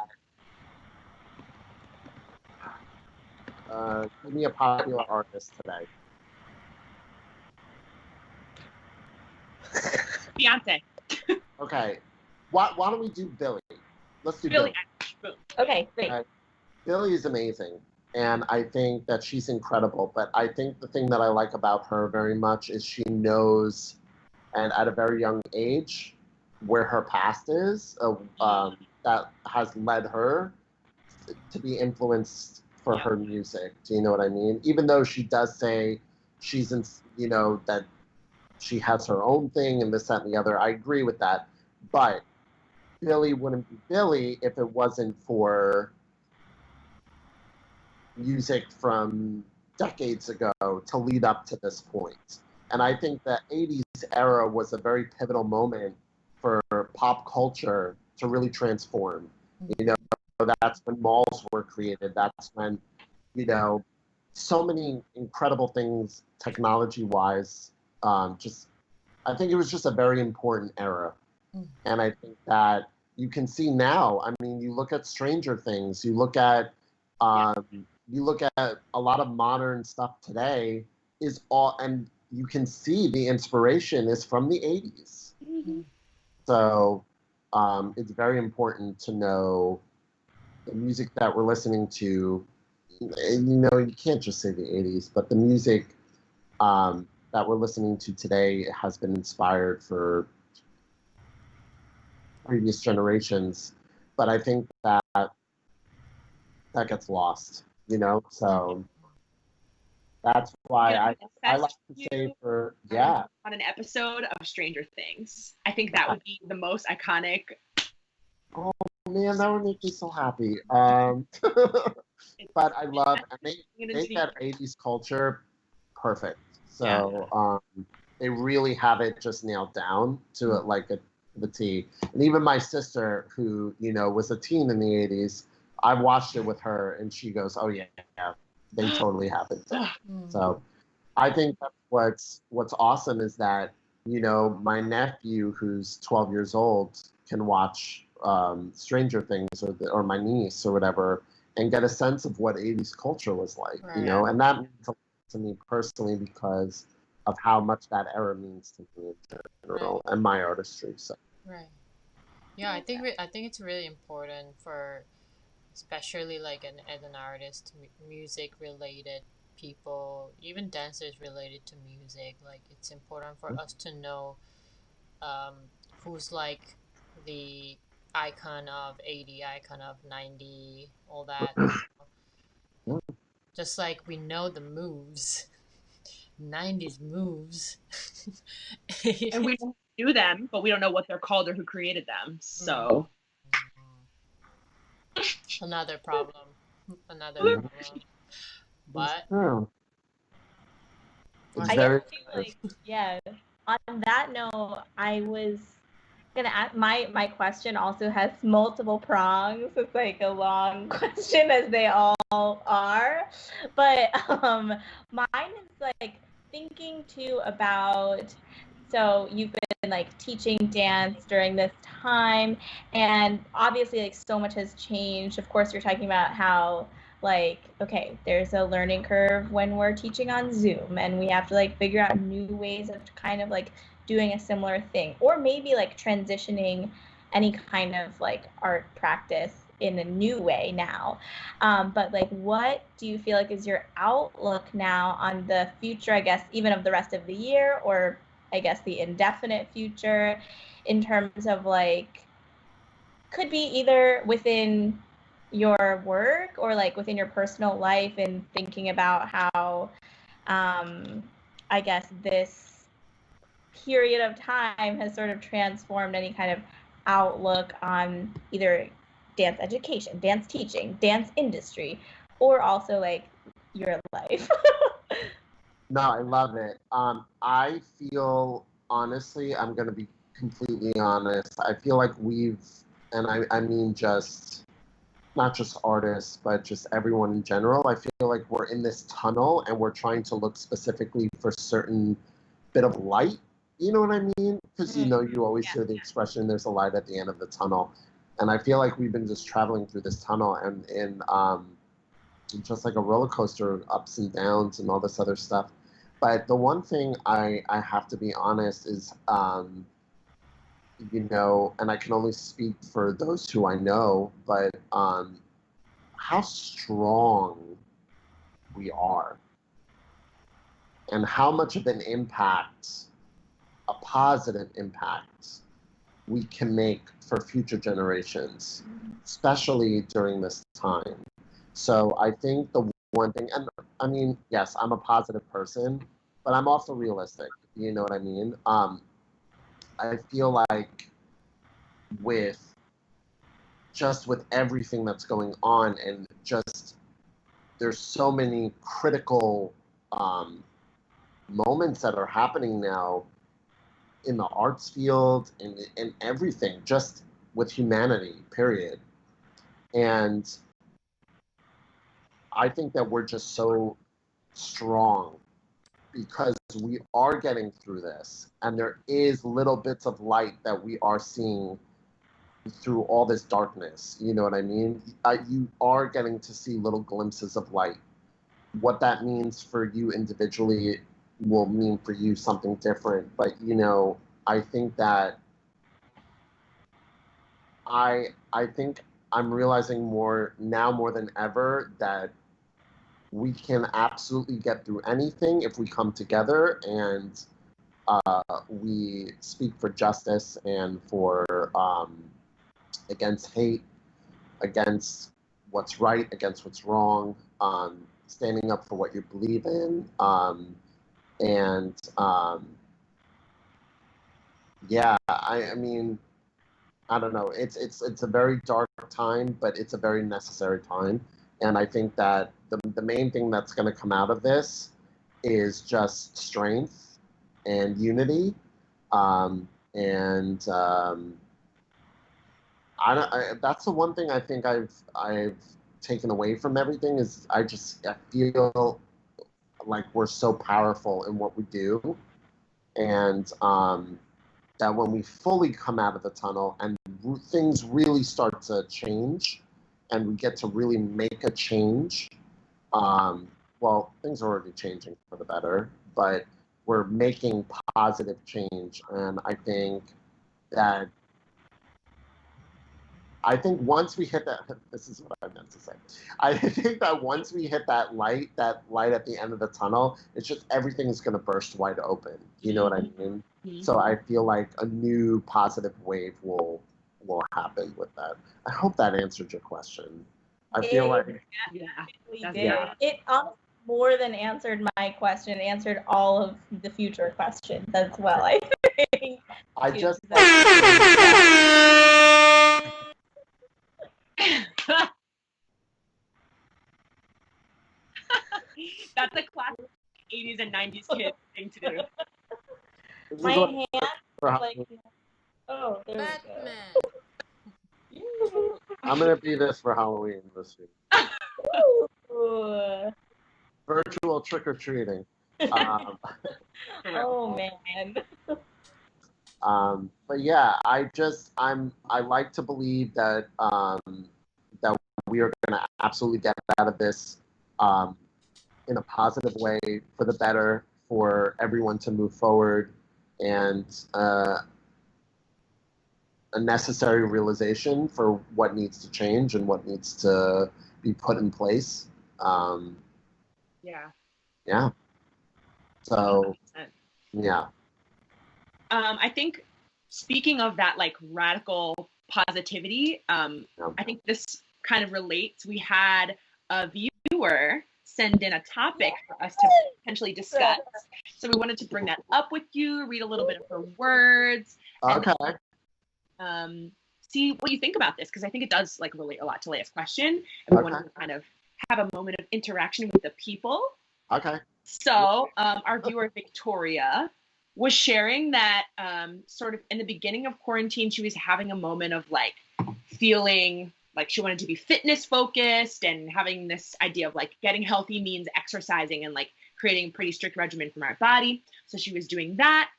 give me a popular artist today. Beyonce. Okay. Why don't we do Billie? Let's do Billie. Okay, great. Billie is amazing, and I think that she's incredible. But I think the thing that I like about her very much is she knows, and at a very young age, where her past is, that has led her to be influenced for her music. Do you know what I mean? Even though she does say she's in, that she has her own thing and this, that, and the other. I agree with that. But Billie wouldn't be Billie if it wasn't for music from decades ago to lead up to this point. And I think the 80s era was a very pivotal moment for pop culture to really transform. That's when malls were created. That's when, so many incredible things technology-wise. I think it was just a very important era. And I think that you can see now, I mean, you look at Stranger Things, you look at a lot of modern stuff today and you can see the inspiration is from the 80s. Mm-hmm. So it's very important to know the music that we're listening to. You can't just say the 80s, but the music that we're listening to today has been inspired for previous generations. But I think that gets lost, so that's why I like to say on an episode of Stranger Things. I think that would be the most iconic. Oh man, that would make me so happy. But I love, and they make that 80s culture perfect. So they really have it just nailed down to it like the T. And even my sister, who was a teen in the 80s, I watched it with her, and she goes, "Oh yeah, they totally have it." So I think that's what's awesome is that my nephew, who's 12 years old, can watch Stranger Things, or my niece or whatever, and get a sense of what 80s culture was like, and that means a lot to me personally because of how much that era means to me in general and my artistry. So. Right. Yeah, I think it's really important for, especially like as an artist, music related people, even dancers related to music. Like it's important for us to know who's like the icon of 80, icon of 90, all that. Just like we know the moves, 90s moves. And we don't do them, but we don't know what they're called or who created them. So another problem. But true. It's I very guess too, like, yeah. On that note, I was gonna ask, my question also has multiple prongs. It's like a long question, as they all are. But mine is like thinking too about, so you've been like teaching dance during this time, and obviously like so much has changed. Of course, you're talking about how, like, okay, there's a learning curve when we're teaching on Zoom, and we have to like figure out new ways of kind of like doing a similar thing, or maybe like transitioning any kind of like art practice in a new way now. But like, what do you feel like is your outlook now on the future, I guess, even of the rest of the year, or I guess the indefinite future, in terms of like, could be either within your work or like within your personal life, and thinking about how, I guess, this period of time has sort of transformed any kind of outlook on either dance education, dance teaching, dance industry, or also like your life. No, I love it. I feel, honestly, I'm going to be completely honest. I feel like and I mean just, not just artists, but just everyone in general. I feel like we're in this tunnel and we're trying to look specifically for certain bit of light. You know what I mean? Because, you always hear the expression, there's a light at the end of the tunnel. And I feel like we've been just traveling through this tunnel and just like a roller coaster, ups and downs and all this other stuff. But the one thing I have to be honest is, and I can only speak for those who I know, but how strong we are and how much of an impact, a positive impact, we can make for future generations, especially during this time. So I think the one thing, and I mean, yes, I'm a positive person, but I'm also realistic. You know what I mean? I feel like with everything that's going on, and just there's so many critical moments that are happening now in the arts field and in everything, just with humanity, period. And I think that we're just so strong because we are getting through this, and there is little bits of light that we are seeing through all this darkness. You know what I mean? You are getting to see little glimpses of light. What that means for you individually will mean for you something different. But, I think that I think I'm realizing more than ever that we can absolutely get through anything if we come together and we speak for justice and for against hate, against what's right, against what's wrong, standing up for what you believe in, and yeah, I mean, I don't know. It's a very dark time, but it's a very necessary time. And I think that the main thing that's going to come out of this is just strength and unity. And that's the one thing I think I've taken away from everything is I feel like we're so powerful in what we do, and that when we fully come out of the tunnel and things really start to change, and we get to really make a change. Well, things are already changing for the better, but we're making positive change, and I think that once we hit that, this is what I meant to say. I think that once we hit that light at the end of the tunnel, it's just everything is going to burst wide open. You know what I mean? Mm-hmm. So I feel like a new positive wave will happen with that. I hope that answered your question. I feel like it honestly more than answered my question. It answered all of the future questions as well, I think. I just That's a classic 80s and 90s kid thing to do. My hand For like, oh, there Batman. we go. I'm gonna be this for Halloween this week. Ooh. Virtual trick or treating. Oh man. But yeah, I like to believe that that we are gonna absolutely get out of this in a positive way for the better for everyone to move forward and a necessary realization for what needs to change and what needs to be put in place. Yeah. Yeah. So 100%. yeah. I think speaking of that like radical positivity, I think this kind of relates. We had a viewer send in a topic for us to potentially discuss. So we wanted to bring that up with you, read a little bit of her words, Okay. and see what you think about this, because I think it does like relate a lot to Leia's question, and we wanted to kind of have a moment of interaction with the people. Okay. So our viewer Victoria was sharing that sort of in the beginning of quarantine, she was having a moment of like feeling like she wanted to be fitness focused and having this idea of like getting healthy means exercising and like creating a pretty strict regimen for my body. So she was doing that.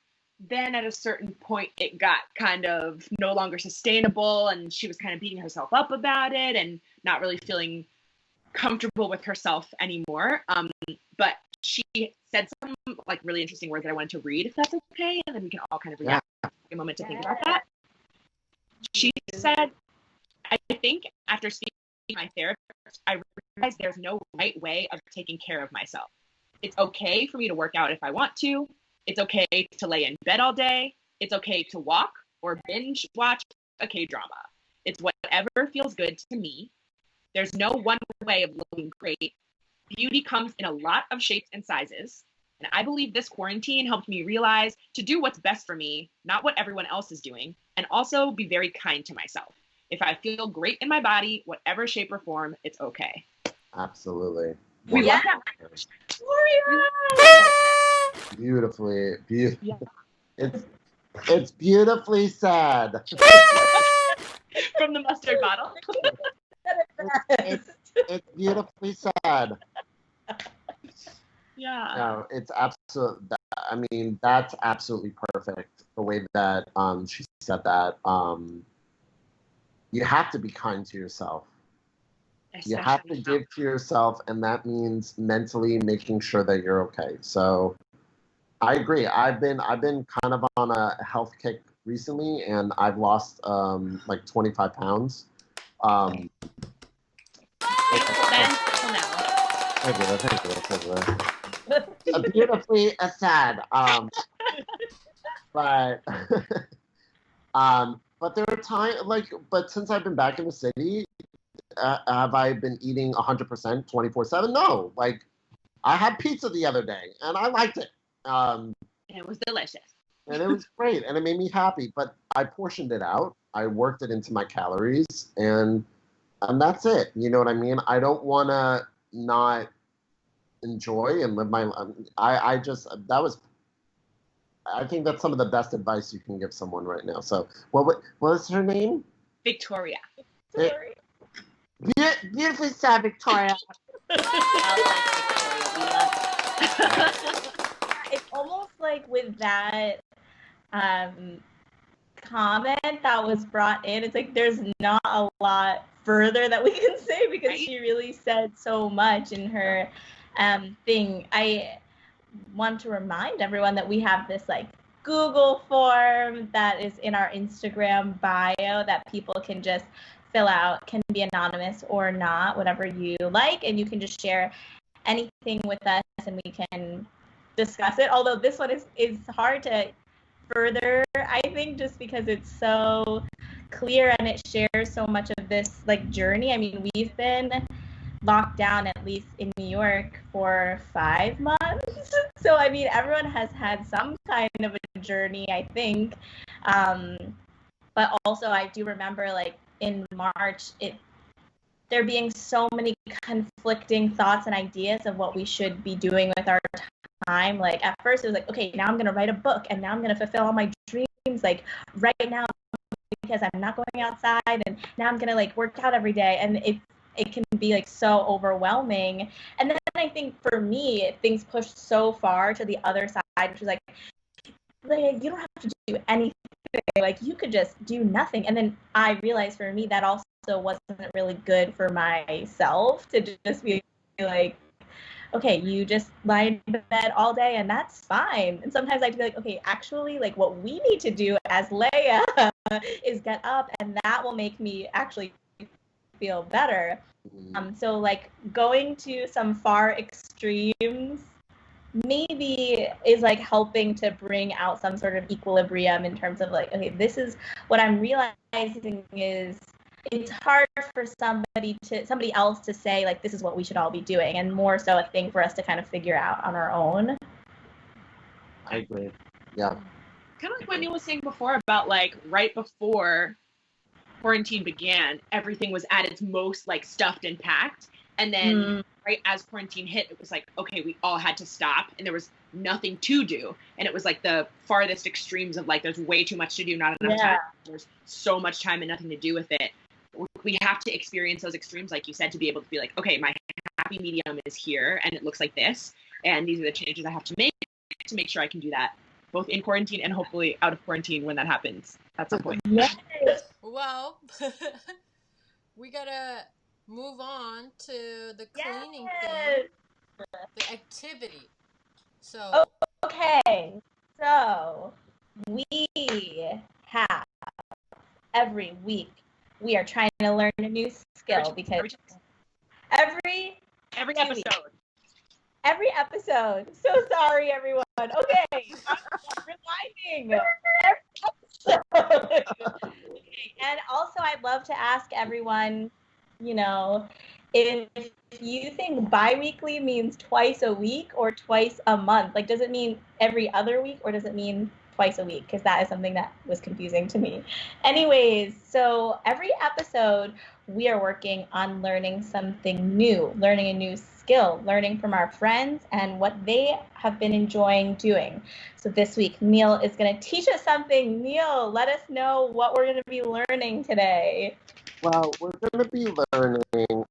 Then at a certain point, it got kind of no longer sustainable, and she was kind of beating herself up about it and not really feeling comfortable with herself anymore. But she said some like really interesting words that I wanted to read, if that's okay, and then we can all kind of react. Take a moment to think about that. She said, I think after speaking to my therapist, I realized there's no right way of taking care of myself. It's okay for me to work out if I want to. It's okay to lay in bed all day. It's okay to walk or binge watch a K-drama. It's whatever feels good to me. There's no one way of looking great. Beauty comes in a lot of shapes and sizes. And I believe this quarantine helped me realize to do what's best for me, not what everyone else is doing, and also be very kind to myself. If I feel great in my body, whatever shape or form, it's okay. Absolutely. We love that. Beautifully. Yeah. It's beautifully sad. From the mustard bottle. It's beautifully sad. Yeah. No, it's absolute. I mean, that's absolutely perfect. The way that she said that. You have to be kind to yourself. You have to give to yourself, and that means mentally making sure that you're okay. So, I agree. I've been kind of on a health kick recently, and I've lost like 25 pounds. Thank you. Beautifully sad. But but there are times but since I've been back in the city, have I been eating 100% 24/7? No. Like, I had pizza the other day, and I liked it. And it was delicious. And it was great, and it made me happy. But I portioned it out. I worked it into my calories, and that's it. You know what I mean? I don't want to not enjoy and live my life. I think that's some of the best advice you can give someone right now. So, what was her name? Victoria. Beautifully sad, Victoria. It's almost like with that comment that was brought in, it's like there's not a lot further that we can say because she really said so much in her thing. I want to remind everyone that we have this like Google form that is in our Instagram bio that people can just fill out, can be anonymous or not, whatever you like, and you can just share anything with us and we can discuss it. Although this one is hard to further, I think, just because it's so clear and it shares so much of this like journey. I mean, we've been locked down, at least in New York, for 5 months. So I mean, everyone has had some kind of a journey, I think. But also I do remember like in March, there being so many conflicting thoughts and ideas of what we should be doing with our time. Like at first it was like, okay, now I'm going to write a book and now I'm going to fulfill all my dreams like right now because I'm not going outside, and now I'm going to like work out every day, and it can be like so overwhelming. And then I think for me, things pushed so far to the other side, which is like you don't have to do anything. Like you could just do nothing. And then I realized for me that also wasn't really good for myself to just be like, okay, you just lie in bed all day and that's fine. And sometimes I'd be like, okay, actually, like what we need to do as Leia is get up, and that will make me actually feel better. So like going to some far extremes maybe is like helping to bring out some sort of equilibrium in terms of like, okay, this is what I'm realizing is it's hard for somebody else to say like this is what we should all be doing, and more so a thing for us to kind of figure out on our own. I agree. Yeah. Kind of like what Neil was saying before about like right before quarantine began, everything was at its most like stuffed and packed, and then right as quarantine hit, it was like, okay, we all had to stop and there was nothing to do, and it was like the farthest extremes of like there's way too much to do, not enough time, there's so much time and nothing to do with it. We have to experience those extremes, like you said, to be able to be like, okay, my happy medium is here and it looks like this, and these are the changes I have to make sure I can do that both in quarantine and hopefully out of quarantine when that happens at some point. Yes. Well, we gotta move on to the cleaning thing, the activity. So okay, so we have every week we are trying to learn a new skill because every episode. Every episode. So sorry, everyone. Okay, I'm reminding. Every episode. Okay. And also, I'd love to ask everyone, you know, if you think bi-weekly means twice a week or twice a month. Like, does it mean every other week or does it mean twice a week? Because that is something that was confusing to me. Anyways, so every episode, we are working on learning something new, learning a new skill, learning from our friends and what they have been enjoying doing. So this week, Neil is going to teach us something. Neil, let us know what we're going to be learning today. Well, we're going to be learning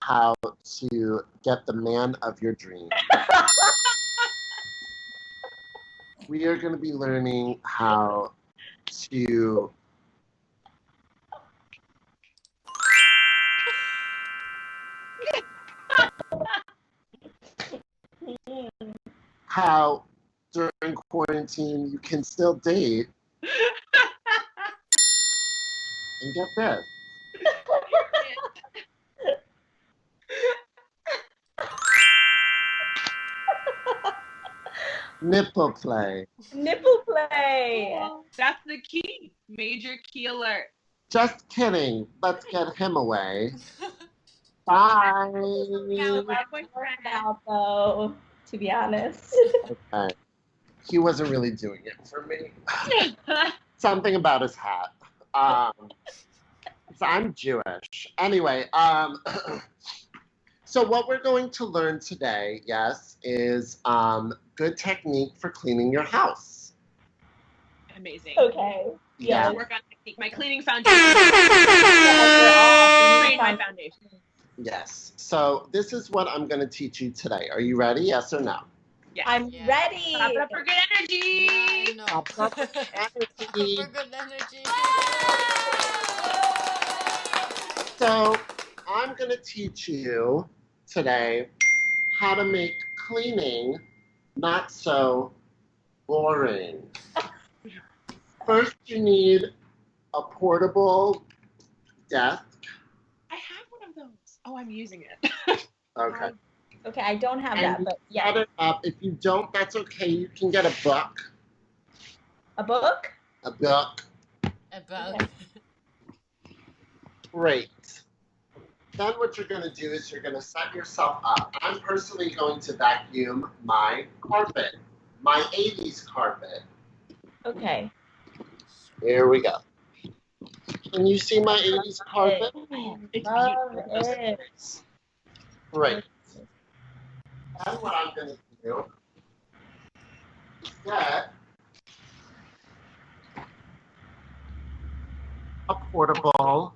how to get the man of your dreams. We are going to be learning how to how during quarantine you can still date and get this. Nipple play. Nipple play. That's the key. Major key alert. Just kidding. Let's get him away. Bye. Out though, to be honest. Okay. He wasn't really doing it for me. Something about his hat. So I'm Jewish. Anyway, so what we're going to learn today, yes, is good technique for cleaning your house. Amazing. Okay. Yeah. Work on technique. My cleaning foundation. Train my foundation. Yes. So this is what I'm going to teach you today. Are you ready? Yes or no? Yes. I'm ready. Clap it up for good energy. Yeah, I know. Clap up for energy. For good energy. So I'm going to teach you today how to make cleaning not so boring. First, you need a portable desk. I have one of those. Oh, I'm using it. Okay. Okay, I don't have And that, but you set it up. If you don't, that's okay. You can get a book. A book? A book. About. Okay. Great. Then what you're going to do is you're going to set yourself up. I'm personally going to vacuum my carpet, my 80s carpet. Okay. Here we go. Can you see my 80s carpet? It's Love beautiful. it. Great. And what I'm going to do is get a portable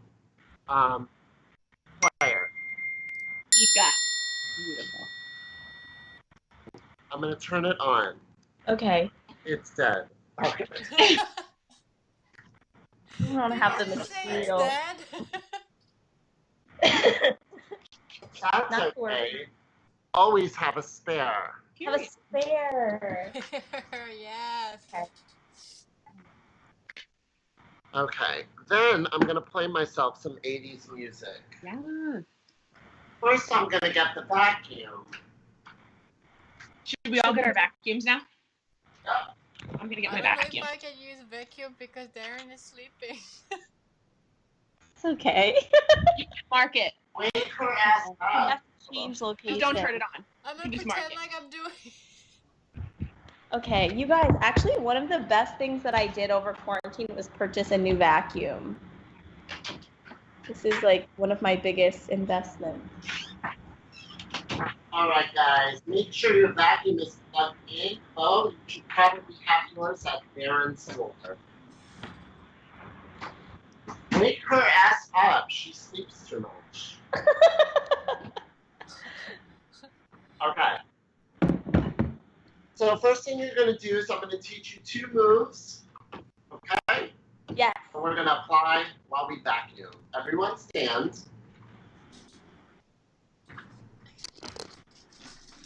player. Ika. Beautiful. I'm going to turn it on. Okay. It's dead. Okay. I don't have the Did you say it's material. dead? That's Not to worry. okay. Always have a spare. Have a spare. Yes. Okay. Okay. Then I'm going to play myself some 80s music. Yeah. First, I'm going to get the vacuum. Should we all get our vacuums now? Yeah. I'm gonna get I my don't vacuum. know if I can use vacuum because Darren is sleeping. It's okay. You can mark it. Wake her ass You up. have to change location. Just don't turn it on. I'm You gonna just mark pretend it. like I'm doing. Okay, you guys, actually one of the best things that I did over quarantine was purchase a new vacuum. This is like one of my biggest investments. All right, guys. Make sure your vacuum is plugged in. Oh, you should probably have yours at Darren's store. Wake her ass up. She sleeps too much. Okay. So first thing you're going to do is I'm going to teach you 2 moves. Okay? Yes. And we're going to apply while we vacuum. Everyone stand.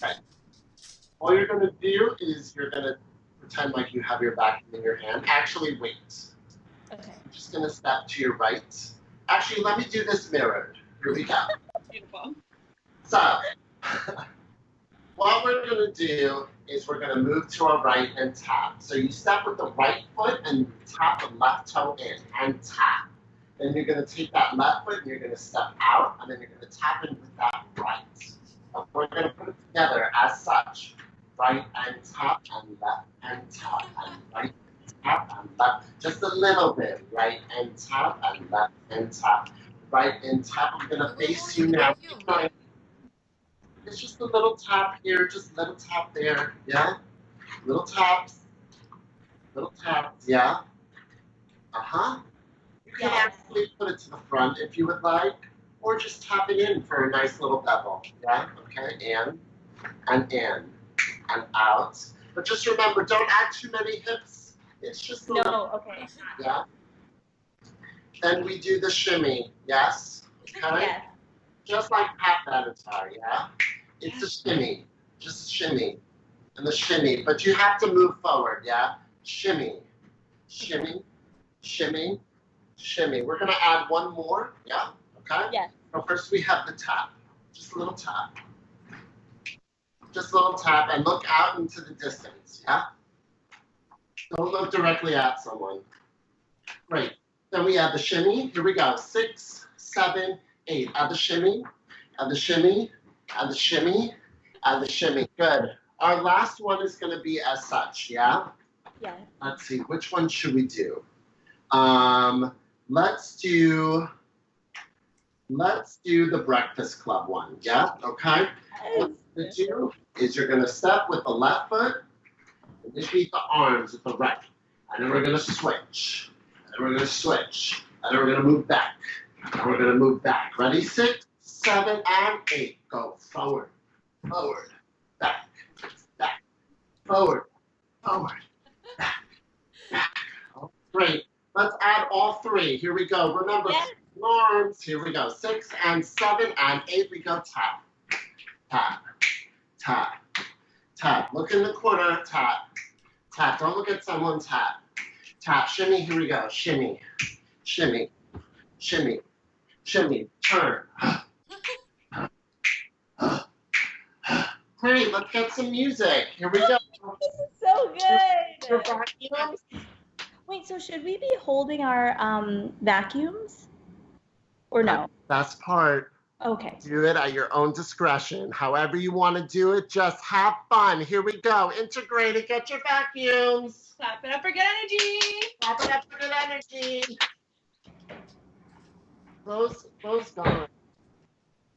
Okay. All you're going to do is you're going to pretend like you have your vacuum in your hand. Actually, wait. Okay. I'm just going to step to your right. Actually, let me do this mirrored. Here we go. Beautiful. So, what we're going to do is we're going to move to our right and tap. So you step with the right foot and you tap the left toe in and tap. Then you're going to take that left foot and you're going to step out and then you're going to tap in with that right. And we're going to put it together as such. Right and tap and left and tap and right and tap and left. Just a little bit. Right and tap and left and tap. Right and tap. I'm going to face you now. It's just a little tap here, just a little tap there, yeah? Little taps, yeah? Uh-huh. You can actually put it to the front if you would like, or just tap it in for a nice little bevel, yeah? Okay, in, and out. But just remember, don't add too many hips. It's just a little, okay. yeah? Then we do the shimmy, yes? Okay? Yes. Just like Pat Benatar, yeah? It's a shimmy, just a shimmy, and the shimmy. But you have to move forward, yeah? Shimmy, shimmy, shimmy, shimmy. We're gonna add one more, yeah? Okay? Yes. So first we have the tap, just a little tap. Just a little tap, and look out into the distance, yeah? Don't look directly at someone. Great. Then we add the shimmy. Here we go. 6, 7, 8. Add the shimmy, add the shimmy, add the shimmy, add the shimmy. Good. Our last one is going to be as such, yeah? Yeah. Let's see, which one should we do? Let's do the Breakfast Club one, yeah? Okay? What you're going to do is you're going to step with the left foot, and then beat the arms with the right. And then we're going to switch. And then we're going to switch. And then we're going to move back. And we're going to move back. Ready? 6, 7, and 8. Go forward, forward, back, back, forward, forward, back, back. Oh, great. Let's add all 3. Here we go. Remember, arms. Here we go. 6 and 7 and 8. We go tap, tap, tap, tap. Look in the corner. Tap, tap. Don't look at someone. Tap, tap. Shimmy. Here we go. Shimmy, shimmy, shimmy, shimmy. Turn. Great, let's get some music. Here we go. This is so good. Wait, so should we be holding our vacuums? Or no? Best part. Okay. Do it at your own discretion. However you want to do it, just have fun. Here we go. Integrate it. Get your vacuums. Clap it up for good energy. Clap it up for good energy. Rose gone.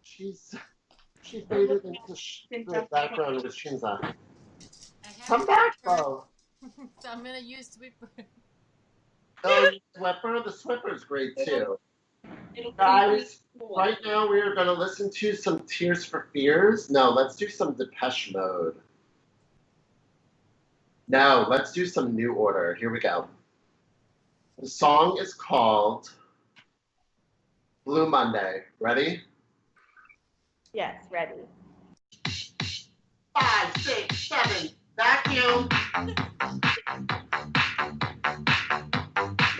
She faded into the background with Shinza. I have Come back, Swiffer, Bo. so I'm gonna use Swiffer. Oh, Swiffer. The Swiffer's great too. It'll Guys, right now we are going to listen to some Tears for Fears. No, let's do some Depeche Mode. No, let's do some New Order. Here we go. The song is called Blue Monday. Ready? Yes, ready. 5, 6, 7, vacuum.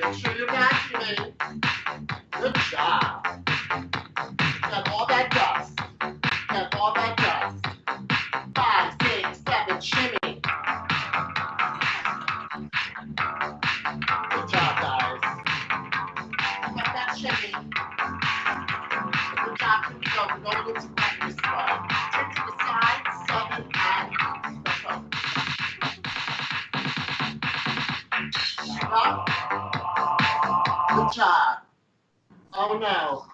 Make sure you're vacuuming. Good job. Get all that dust. Get all that dust. 5, 6, 7, shimmy. Good job, guys. Get that shimmy. Good job. Here we go. We're going into breakfast mode. Turn to the side, 7, and let's go. Back up. Good job. Oh no.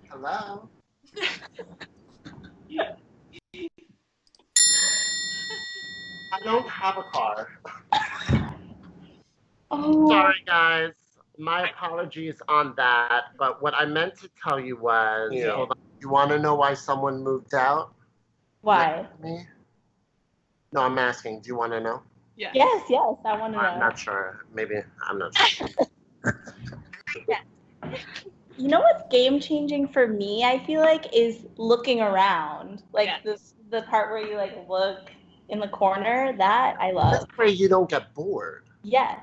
Hello? I don't have a car. Oh. Sorry, guys. My apologies on that. But what I meant to tell you was, hold on. You want to know why someone moved out? Why? Me? No, I'm asking. Do you want to know? Yeah. Yes, I want to know. I'm not sure. Maybe I'm not sure. You know what's game changing for me, I feel like, is looking around. Like the part where you like look in the corner, that I love. This way you don't get bored. Yeah.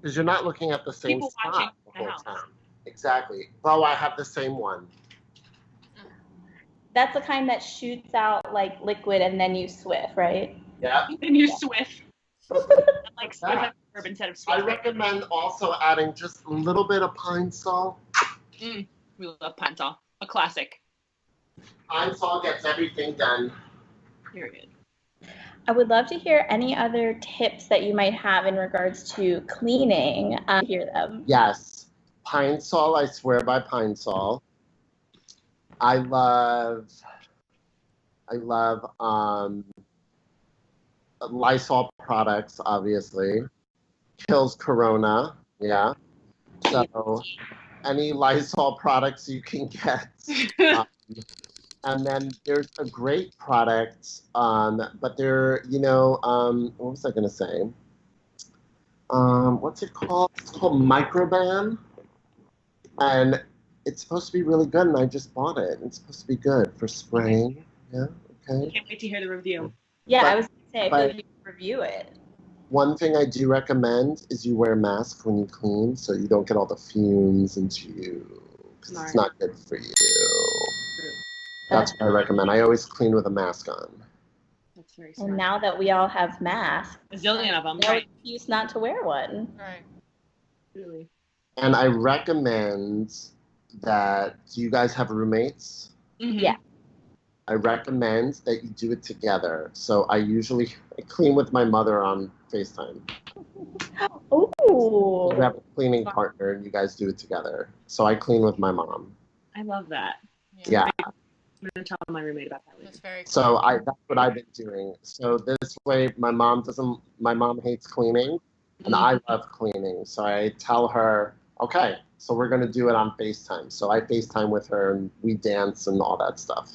Because you're not looking at the same People spot watching the the whole house. time. Exactly. Oh, I have the same one. That's the kind that shoots out like liquid and then you swift, right? Yeah. And you Swift. Like Swift Yeah. herb instead of I Swift. recommend also adding just a little bit of pine sol. We love Pine Sol. A classic. Pine sol gets everything done. Period. I would love to hear any other tips that you might have in regards to cleaning. Hear them. Yes. Pine sol, I swear by pine sol. I love Lysol products, obviously. Kills Corona, yeah. So any Lysol products you can get. And then there's a great product, but they're, what was I going to say? What's it called? It's called Microban. And it's supposed to be really good, and I just bought it. It's supposed to be good for spraying. Yeah, okay. Can't wait to hear the review. Yeah, I was going to say, I feel like you can review it. One thing I do recommend is you wear a mask when you clean so you don't get all the fumes into you. Because it's not good for you. That's what I recommend. I always clean with a mask on. That's very smart. And now that we all have masks, a zillion of them. no excuse not to wear one. Right. Really. And I recommend that, do you guys have roommates? Mm-hmm. Yeah. I recommend that you do it together. So I clean with my mother on FaceTime. Ooh. You have a cleaning partner and you guys do it together. So I clean with my mom. I love that. Yeah. I'm going to tell my roommate about that later. That's very cool. So that's what I've been doing. So this way my mom hates cleaning and I love cleaning. So I tell her, okay, so we're going to do it on FaceTime. So I FaceTime with her and we dance and all that stuff.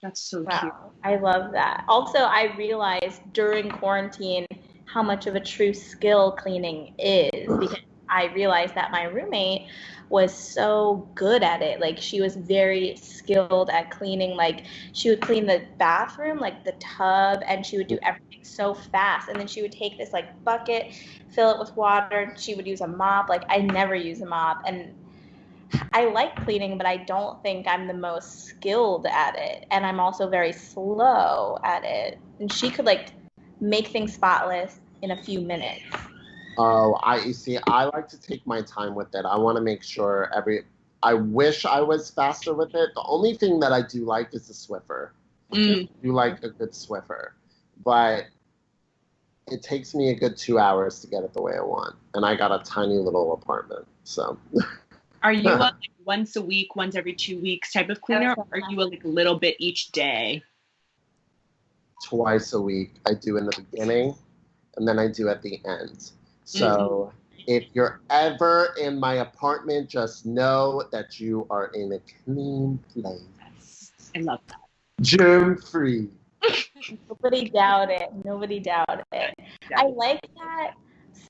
That's so Wow. cute. I love that. Also, I realized during quarantine how much of a true skill cleaning is, because I realized that my roommate was so good at it. Like, she was very skilled at cleaning. Like, she would clean the bathroom, like the tub, and she would do everything so fast. And then she would take this like bucket, fill it with water. She would use a mop. Like, I never use a mop. And I like cleaning, but I don't think I'm the most skilled at it. And I'm also very slow at it. And she could like make things spotless in a few minutes. Oh, I like to take my time with it. I want to make sure I wish I was faster with it. The only thing that I do like is the Swiffer. I do like a good Swiffer. But it takes me a good 2 hours to get it the way I want. And I got a tiny little apartment, so. Are you a like, once a week, once every 2 weeks type of cleaner, or are you a like, little bit each day? Twice a week. I do in the beginning, and then I do at the end. So if you're ever in my apartment, just know that you are in a clean place. I love that. Germ-free. Nobody doubt it. Nobody doubt it. I like that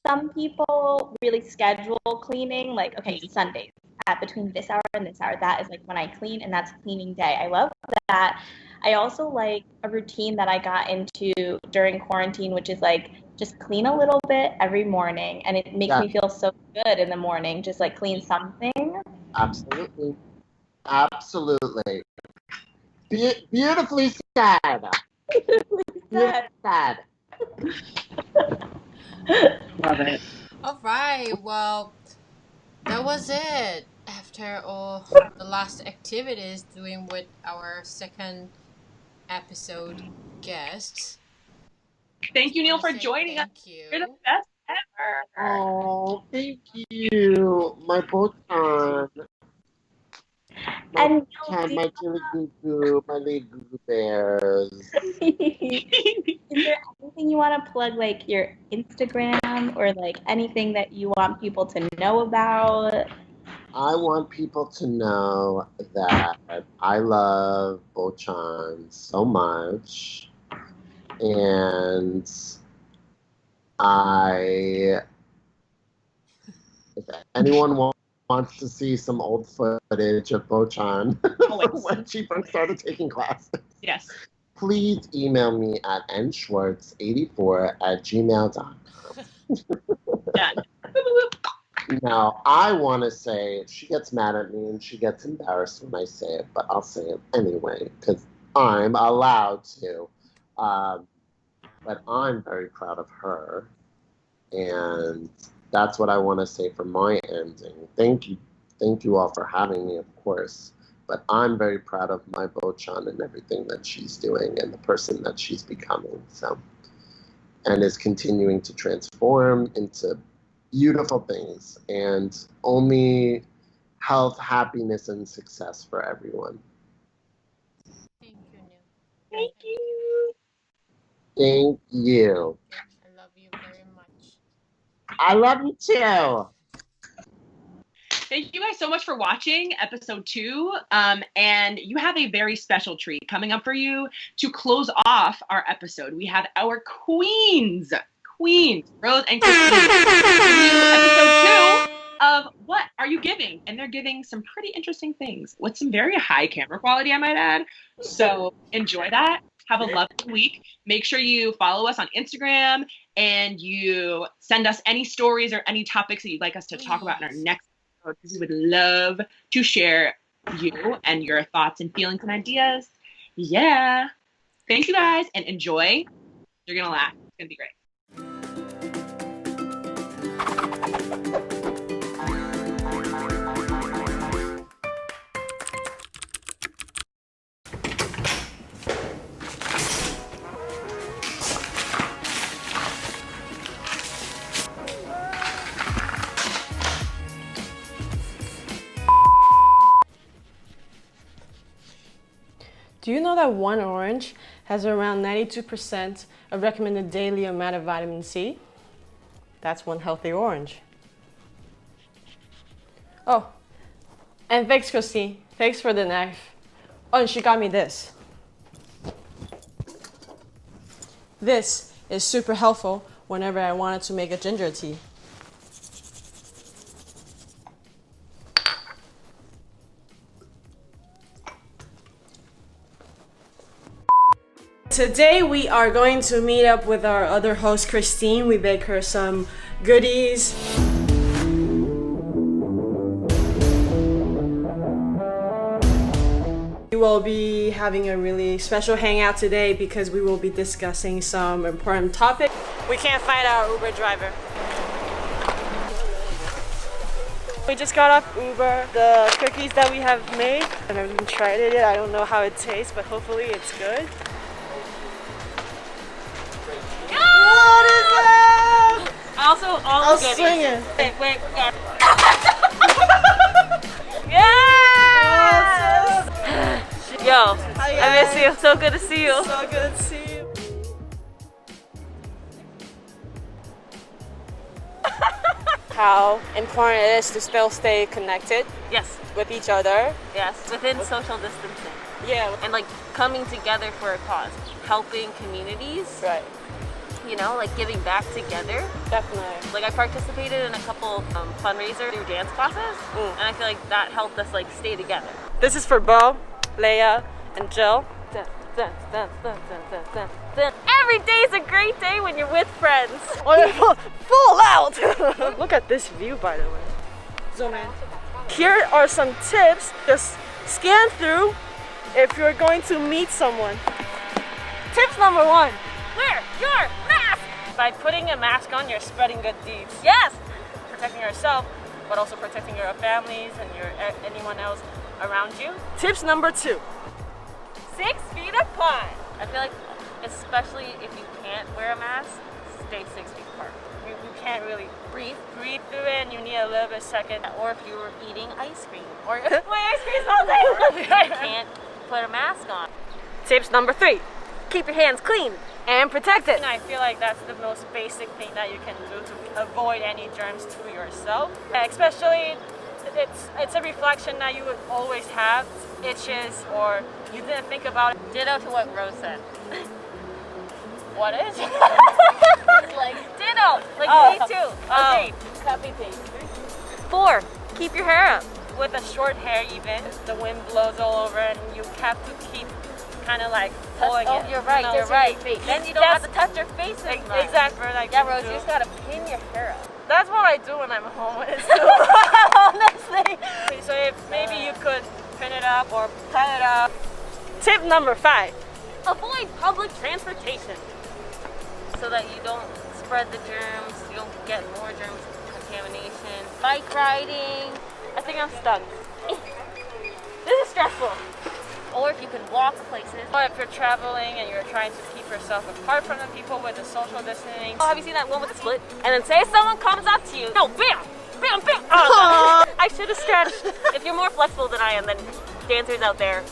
some people really schedule cleaning, like, okay, Sundays at between this hour and this hour. That is like when I clean, and that's cleaning day. I love that. I also like a routine that I got into during quarantine, which is like just clean a little bit every morning, and it makes me feel so good in the morning. Just like clean something. Absolutely. Absolutely. Beautifully said. Beautifully said. Love it. All right, well, that was it. After all the last activities doing with our second episode guests. Thank you, Neil, for joining us. Thank you. You're the best ever. Oh, thank you. My Bochan. And My chili goo goo, my little goo goo bears. Is there anything you want to plug, like your Instagram or like anything that you want people to know about? I want people to know that I love Bochan so much, and if anyone wants to see some old footage of Bochan when she first started taking classes, yes, please email me at nschwartz84@gmail.com. Done. Now, I want to say, she gets mad at me and she gets embarrassed when I say it, but I'll say it anyway because I'm allowed to. But I'm very proud of her, and that's what I want to say for my ending. Thank you all for having me, of course. But I'm very proud of my Bochan and everything that she's doing and the person that she's becoming. So, and is continuing to transform into beautiful things, and only health, happiness, and success for everyone. Thank you, Neil. Thank you. Thank you. I love you very much. I love you too. Thank you guys so much for watching episode 2. And you have a very special treat coming up for you to close off our episode. We have our queens, Rose and Christine, review episode 2 of What Are You Giving? And they're giving some pretty interesting things with some very high camera quality, I might add. So enjoy that. Have a lovely week. Make sure you follow us on Instagram and you send us any stories or any topics that you'd like us to talk about in our next episode, because we would love to share you and your thoughts and feelings and ideas. Yeah. Thank you guys and enjoy. You're going to laugh. It's going to be great. Do you know that one orange has around 92% of recommended daily amount of vitamin C? That's one healthy orange. Oh, and thanks, Christine. Thanks for the knife. Oh, and she got me this. This is super helpful whenever I wanted to make a ginger tea. Today we are going to meet up with our other host, Christine. We bake her some goodies. We will be having a really special hangout today because we will be discussing some important topics. We can't find our Uber driver. We just got off Uber. The cookies that we have made, I've never even tried it yet. I don't know how it tastes, but hopefully it's good. What is that? Also, all I'll the goodies. swing it. Wait, we got Yes! Yo, I miss you. So good to see you. So good to see you. How important it is to still stay connected Yes, with each other. yes. Within social distancing. Yeah. And like coming together for a cause. Helping communities. Right. You know, like giving back together. Definitely. Like I participated in a couple fundraisers through dance classes. And I feel like that helped us like stay together. This is for Bo, Leia, and Jill. Every day is a great day when you're with friends. Full out! Look at this view, by the way. Zoom in. Here are some tips. Just scan through if you're going to meet someone. Tips number 1. Wear your mask! By putting a mask on, you're spreading good deeds. Yes! Protecting yourself, but also protecting your families and anyone else around you. Tips number 2. 6 feet apart. I feel like, especially if you can't wear a mask, stay 6 feet apart. You can't really Breathe. breathe through it and you need a little bit second. Or if you were eating ice cream. Or ice cream all day. You can't put a mask on. Tips number 3. Keep your hands clean and protected. I feel like that's the most basic thing that you can do to avoid any germs to yourself. Especially, it's a reflection that you would always have itches or you didn't think about it. Ditto to what Rose said. What is? Like ditto. Like me too. Okay. Copy paste. 4. Keep your hair up. With a short hair even, the wind blows all over and you have to keep kind of like pulling it. You're right. No, You're right. Then you don't have to touch your face as much. Exactly. Like Yeah, Rose, you just gotta pin your hair up. That's what I do when I'm home. It's too honestly. So if maybe you could pin it up or tie it up. Tip number 5. Avoid public transportation so that you don't spread the germs, you don't get more germs contamination. Bike riding. I think I'm stuck. This is stressful. Or if you can walk places. Or if you're traveling and you're trying to keep yourself apart from the people with the social distancing. Oh, have you seen that one with the split? And then say someone comes up to you. No, bam! Bam, bam! Oh, I should have stretched. If you're more flexible than I am, then dancers out there,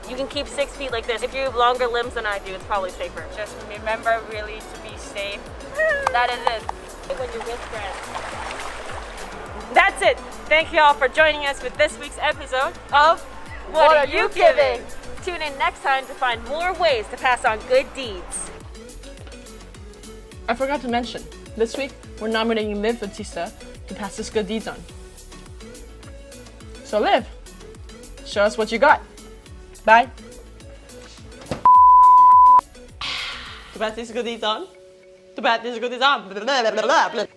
you can keep 6 feet like this. If you have longer limbs than I do, it's probably safer. Just remember really to be safe. That is it. When you're with friends. That's it. Thank you all for joining us with this week's episode of What Are You Giving? Tune in next time to find more ways to pass on good deeds. I forgot to mention, this week we're nominating Liv Batista to pass this good deeds on. So Liv, show us what you got. Bye. To pass this good deeds on. To pass this good deeds on.